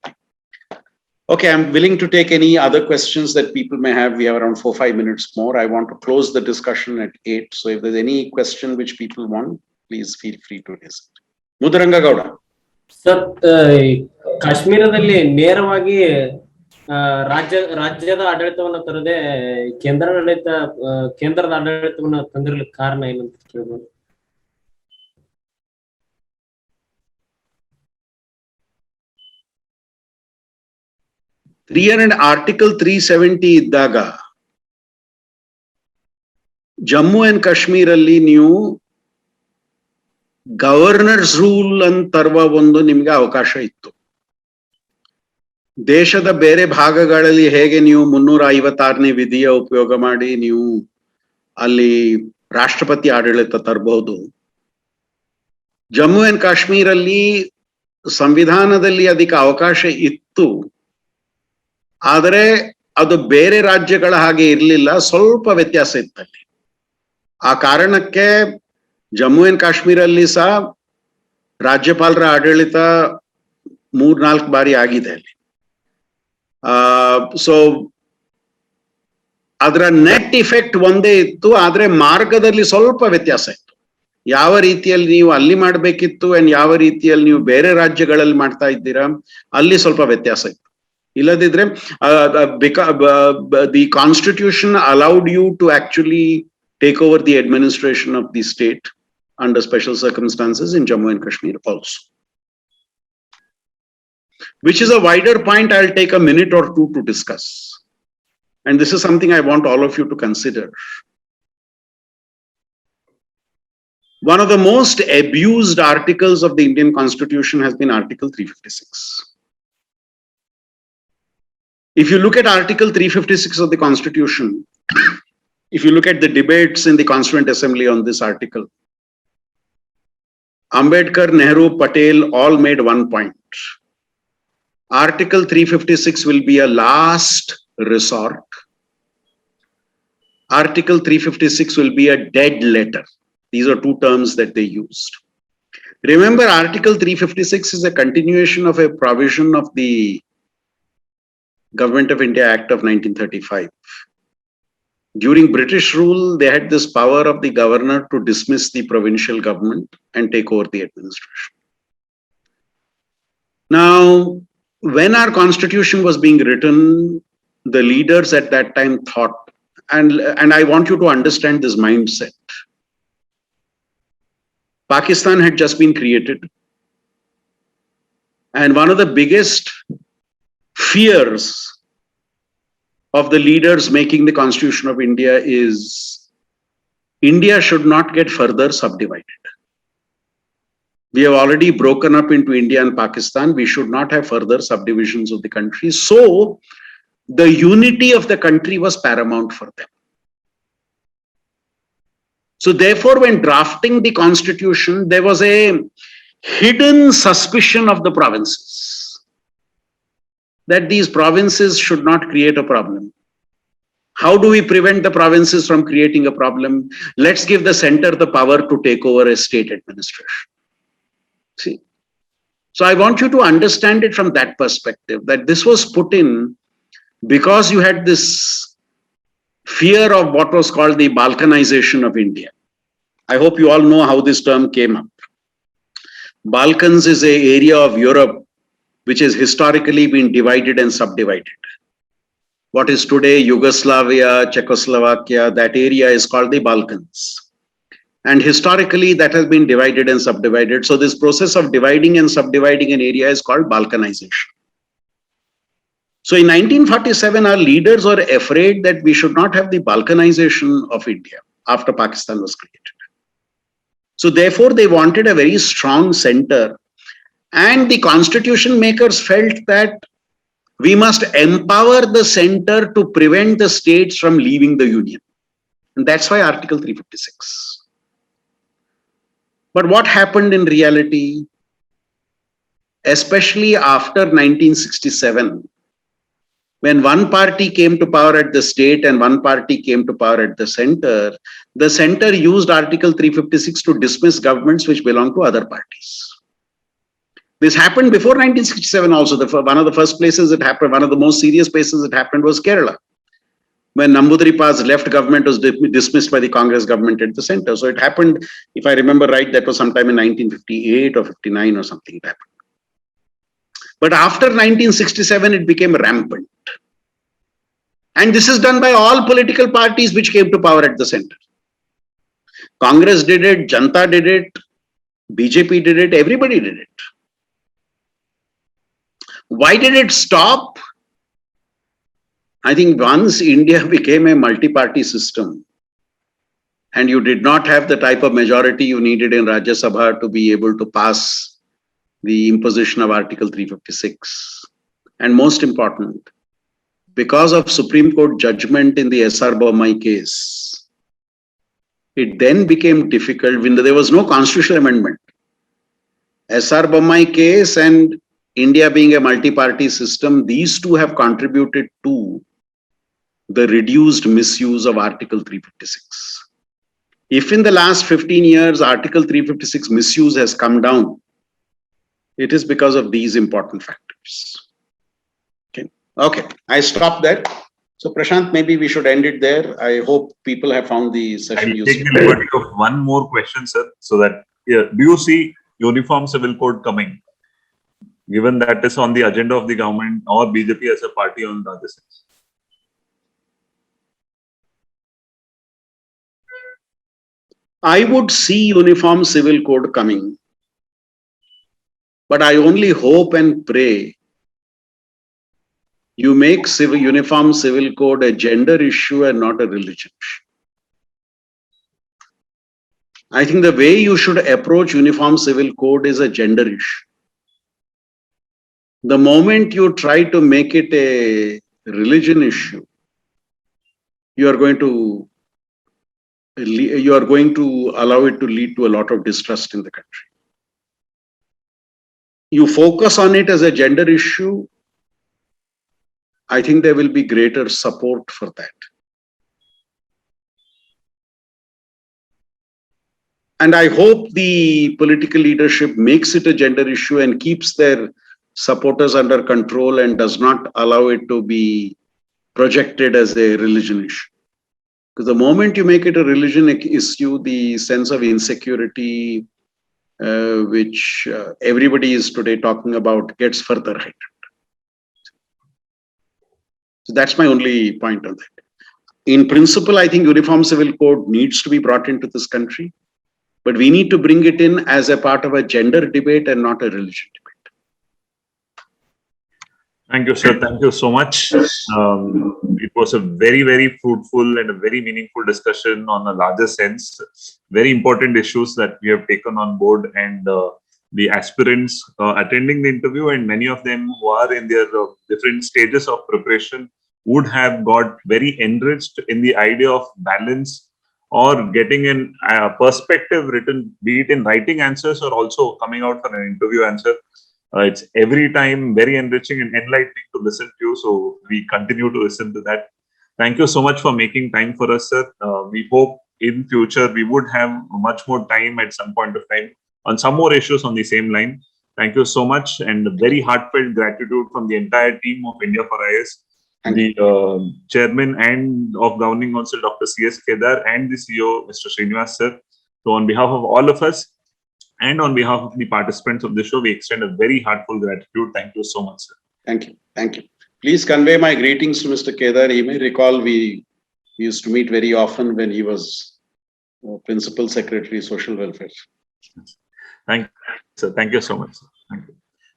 Okay, I'm willing to take any other questions that people may have. We have around 4-5 minutes more. I want to close the discussion at 8. So if there's any question which people want, please feel free to raise it. Muduranga Gowda. Sir, ಕಾಶ್ಮೀರದಲ್ಲಿ ನೇರವಾಗಿ ರಾಜ್ಯದ ಆಡಳಿತವನ್ನು ತರದೆ ಕೇಂದ್ರದ ಆಡಳಿತವನ್ನು ತಂದಿರಲಿಕ್ಕೆ ಕಾರಣ ಏನಂತ ಕೇಳ್ಬೋದು? Article 370 ಇದ್ದಾಗ ಜಮ್ಮು ಅಂಡ್ ಕಾಶ್ಮೀರ್ ಅಲ್ಲಿ ನೀವು ಗವರ್ನರ್ಸ್ ರೂಲ್ ಅಂತ ತರುವ ಒಂದು ನಿಮ್ಗೆ ಅವಕಾಶ ಇತ್ತು. ದೇಶದ ಬೇರೆ ಭಾಗಗಳಲ್ಲಿ ಹೇಗೆ ನೀವು 356ನೇ ವಿಧಿಯ ಉಪಯೋಗ ಮಾಡಿ ನೀವು ಅಲ್ಲಿ ರಾಷ್ಟ್ರಪತಿ ಆಡಳಿತ ತರಬಹುದು, ಜಮ್ಮು ಅಂಡ್ ಕಾಶ್ಮೀರ್ ಅಲ್ಲಿ ಸಂವಿಧಾನದಲ್ಲಿ ಅದಕ್ಕೆ ಅವಕಾಶ ಇತ್ತು. ಆದರೆ ಅದು ಬೇರೆ ರಾಜ್ಯಗಳ ಹಾಗೆ ಇರಲಿಲ್ಲ, ಸ್ವಲ್ಪ ವ್ಯತ್ಯಾಸ ಇತ್ತಲ್ಲಿ. ಆ ಕಾರಣಕ್ಕೆ ಜಮ್ಮು ಅಂಡ್ ಕಾಶ್ಮೀರಲ್ಲಿ ಸಹ ರಾಜ್ಯಪಾಲರ ಆಡಳಿತ 3-4 ಬಾರಿ ಆಗಿದೆ ಅಲ್ಲಿ. ಸೊ ಅದರ ನೆಟ್ ಇಫೆಕ್ಟ್ ಒಂದೇ ಇತ್ತು, ಆದ್ರೆ ಮಾರ್ಗದಲ್ಲಿ ಸ್ವಲ್ಪ ವ್ಯತ್ಯಾಸ ಇತ್ತು. ಯಾವ ರೀತಿಯಲ್ಲಿ ನೀವು ಅಲ್ಲಿ ಮಾಡಬೇಕಿತ್ತು ಅಂಡ್ ಯಾವ ರೀತಿಯಲ್ಲಿ ನೀವು ಬೇರೆ ರಾಜ್ಯಗಳಲ್ಲಿ ಮಾಡ್ತಾ ಇದ್ದೀರಾ, ಅಲ್ಲಿ ಸ್ವಲ್ಪ ವ್ಯತ್ಯಾಸ ಇತ್ತು. ಇಲ್ಲದಿದ್ರೆ the constitution allowed you to actually take over the administration of the state under special circumstances in Jammu and Kashmir also. Which is a wider point I'll take a minute or two to discuss. And this is something I want all of you to consider. One of the most abused articles of the Indian Constitution has been Article 356. If you look at Article 356 of the Constitution, if you look at the debates in the Constituent Assembly on this article, Ambedkar, Nehru, Patel all made one point. Article 356 will be a last resort. Article 356 will be a dead letter. These are two terms that they used. Remember, Article 356 is a continuation of a provision of the Government of India Act of 1935. During British rule, they had this power of the governor to dismiss the provincial government and take over the administration. Now, when our constitution was being written, the leaders at that time thought, and I want you to understand this mindset. Pakistan had just been created. And one of the biggest fears of the leaders making the Constitution of India is India should not get further subdivided. We have already broken up into India and Pakistan. We should not have further subdivisions of the country. So the unity of the country was paramount for them. So therefore, when drafting the Constitution, there was a hidden suspicion of the provinces, that these provinces should not create a problem. How do we prevent the provinces from creating a problem? Let's give the center the power to take over a state administration. See? So I want you to understand it from that perspective, that this was put in because you had this fear of what was called the Balkanization of India. I hope you all know how this term came up. Balkans is an area of Europe which has historically been divided and subdivided. What is today Yugoslavia, Czechoslovakia, that area is called the Balkans. And historically, that has been divided and subdivided. So this process of dividing and subdividing an area is called Balkanization. So in 1947, our leaders were afraid that we should not have the Balkanization of India after Pakistan was created. So therefore, they wanted a very strong center. And the constitution makers felt that we must empower the center to prevent the states from leaving the union. And that's why Article 356. But what happened in reality, especially after 1967, when one party came to power at the state and one party came to power at the center used Article 356 to dismiss governments which belong to other parties. This happened before 1967 also. One of the first places it happened, one of the most serious places it happened was Kerala, when Namboodirippa's left government was dismissed by the Congress government at the center. So it happened, if I remember right, that was sometime in 1958 or 59 or something it happened. But after 1967, it became rampant. And this is done by all political parties which came to power at the center. Congress did it, Janta did it, BJP did it, everybody did it. Why did it stop? I think once India became a multi-party system and you did not have the type of majority you needed in Rajya Sabha to be able to pass the imposition of Article 356. And most important, because of Supreme Court judgment in the SR Bommai case, it then became difficult when there was no constitutional amendment. SR Bommai case and India being a multi-party system, these two have contributed to the reduced misuse of Article 356. If in the last 15 years, Article 356 misuse has come down, it is because of these important factors. Okay, I stop there. So Prashant, maybe we should end it there. I hope people have found the session I'll useful. take the liberty of one more question, sir, so that, do you see Uniform Civil Code coming, given that is on the agenda of the government or BJP as a party on the other side? I would see Uniform Civil Code coming, but I only hope and pray you make Uniform Civil Code a gender issue and not a religion issue. I think the way you should approach Uniform Civil Code is a gender issue. The moment you try to make it a religion issue, you are going to allow it to lead to a lot of distrust in the country. You focus on it as a gender issue, I think there will be greater support for that. And I hope the political leadership makes it a gender issue and keeps their supporters under control and does not allow it to be projected as a religion issue. Because the moment you make it a religion issue, the sense of insecurity, which everybody is today talking about, gets further heightened. So that's my only point on that. In principle, I think Uniform Civil Code needs to be brought into this country, but we need to bring it in as a part of a gender debate and not a religion debate. Thank you, sir. Thank you so much. It was a very, very fruitful and a very meaningful discussion on a larger sense. Very important issues that we have taken on board, and the aspirants attending the interview and many of them who are in their different stages of preparation would have got very enriched in the idea of balance or getting a perspective written, be it in writing answers or also coming out for an interview answer. It's every time very enriching and enlightening to listen to you. So we continue to listen to that. Thank you so much for making time for us, sir. We hope in future we would have much more time at some point of time on some more issues on the same line. Thank you so much, and a very heartfelt gratitude from the entire team of India for IS, the chairman and of Governing Council, Dr. C.S. Kedar, and the CEO, Mr. Srinivas, sir. So on behalf of all of us and on behalf of the participants of the show, we extend a very heartfelt gratitude. Thank you so much, sir. Thank you. Thank you. Please convey my greetings to Mr. Kedar. He may recall we used to meet very often when he was Principal Secretary, Social Welfare. Thank you, sir. Thank you so much, sir. Thank you.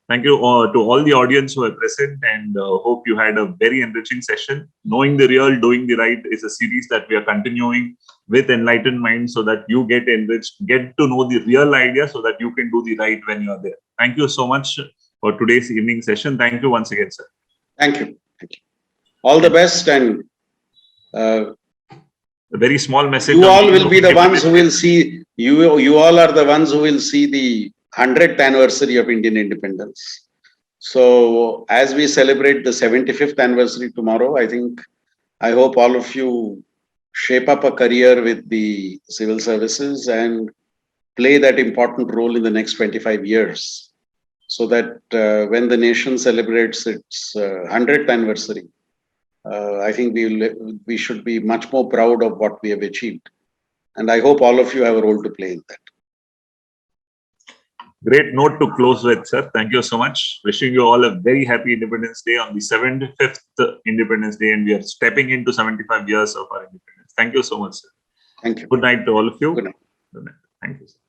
Thank you to all the audience who are present, and hope you had a very enriching session. Knowing the Real, Doing the Right is a series that we are continuing with Enlightened Minds so that you get enriched, get to know the real idea so that you can do the right when you are there. Thank you so much for today's evening session. Thank you once again, sir. Thank you. Thank you. All the best, and a very small message. You all will be the ones who will see, you all are the ones who will see the 100th anniversary of Indian independence. So as we celebrate the 75th anniversary tomorrow, I hope all of you shape up a career with the civil services and play that important role in the next 25 years. So that when the nation celebrates its 100th anniversary, I think we should be much more proud of what we have achieved. And I hope all of you have a role to play in that. Great note to close with, sir. Thank you so much. Wishing you all a very happy Independence Day on the 75th Independence Day, and we are stepping into 75 years of our independence. Thank you so much, sir. Thank you. Good night to all of you. Good night. Good night. Thank you, sir.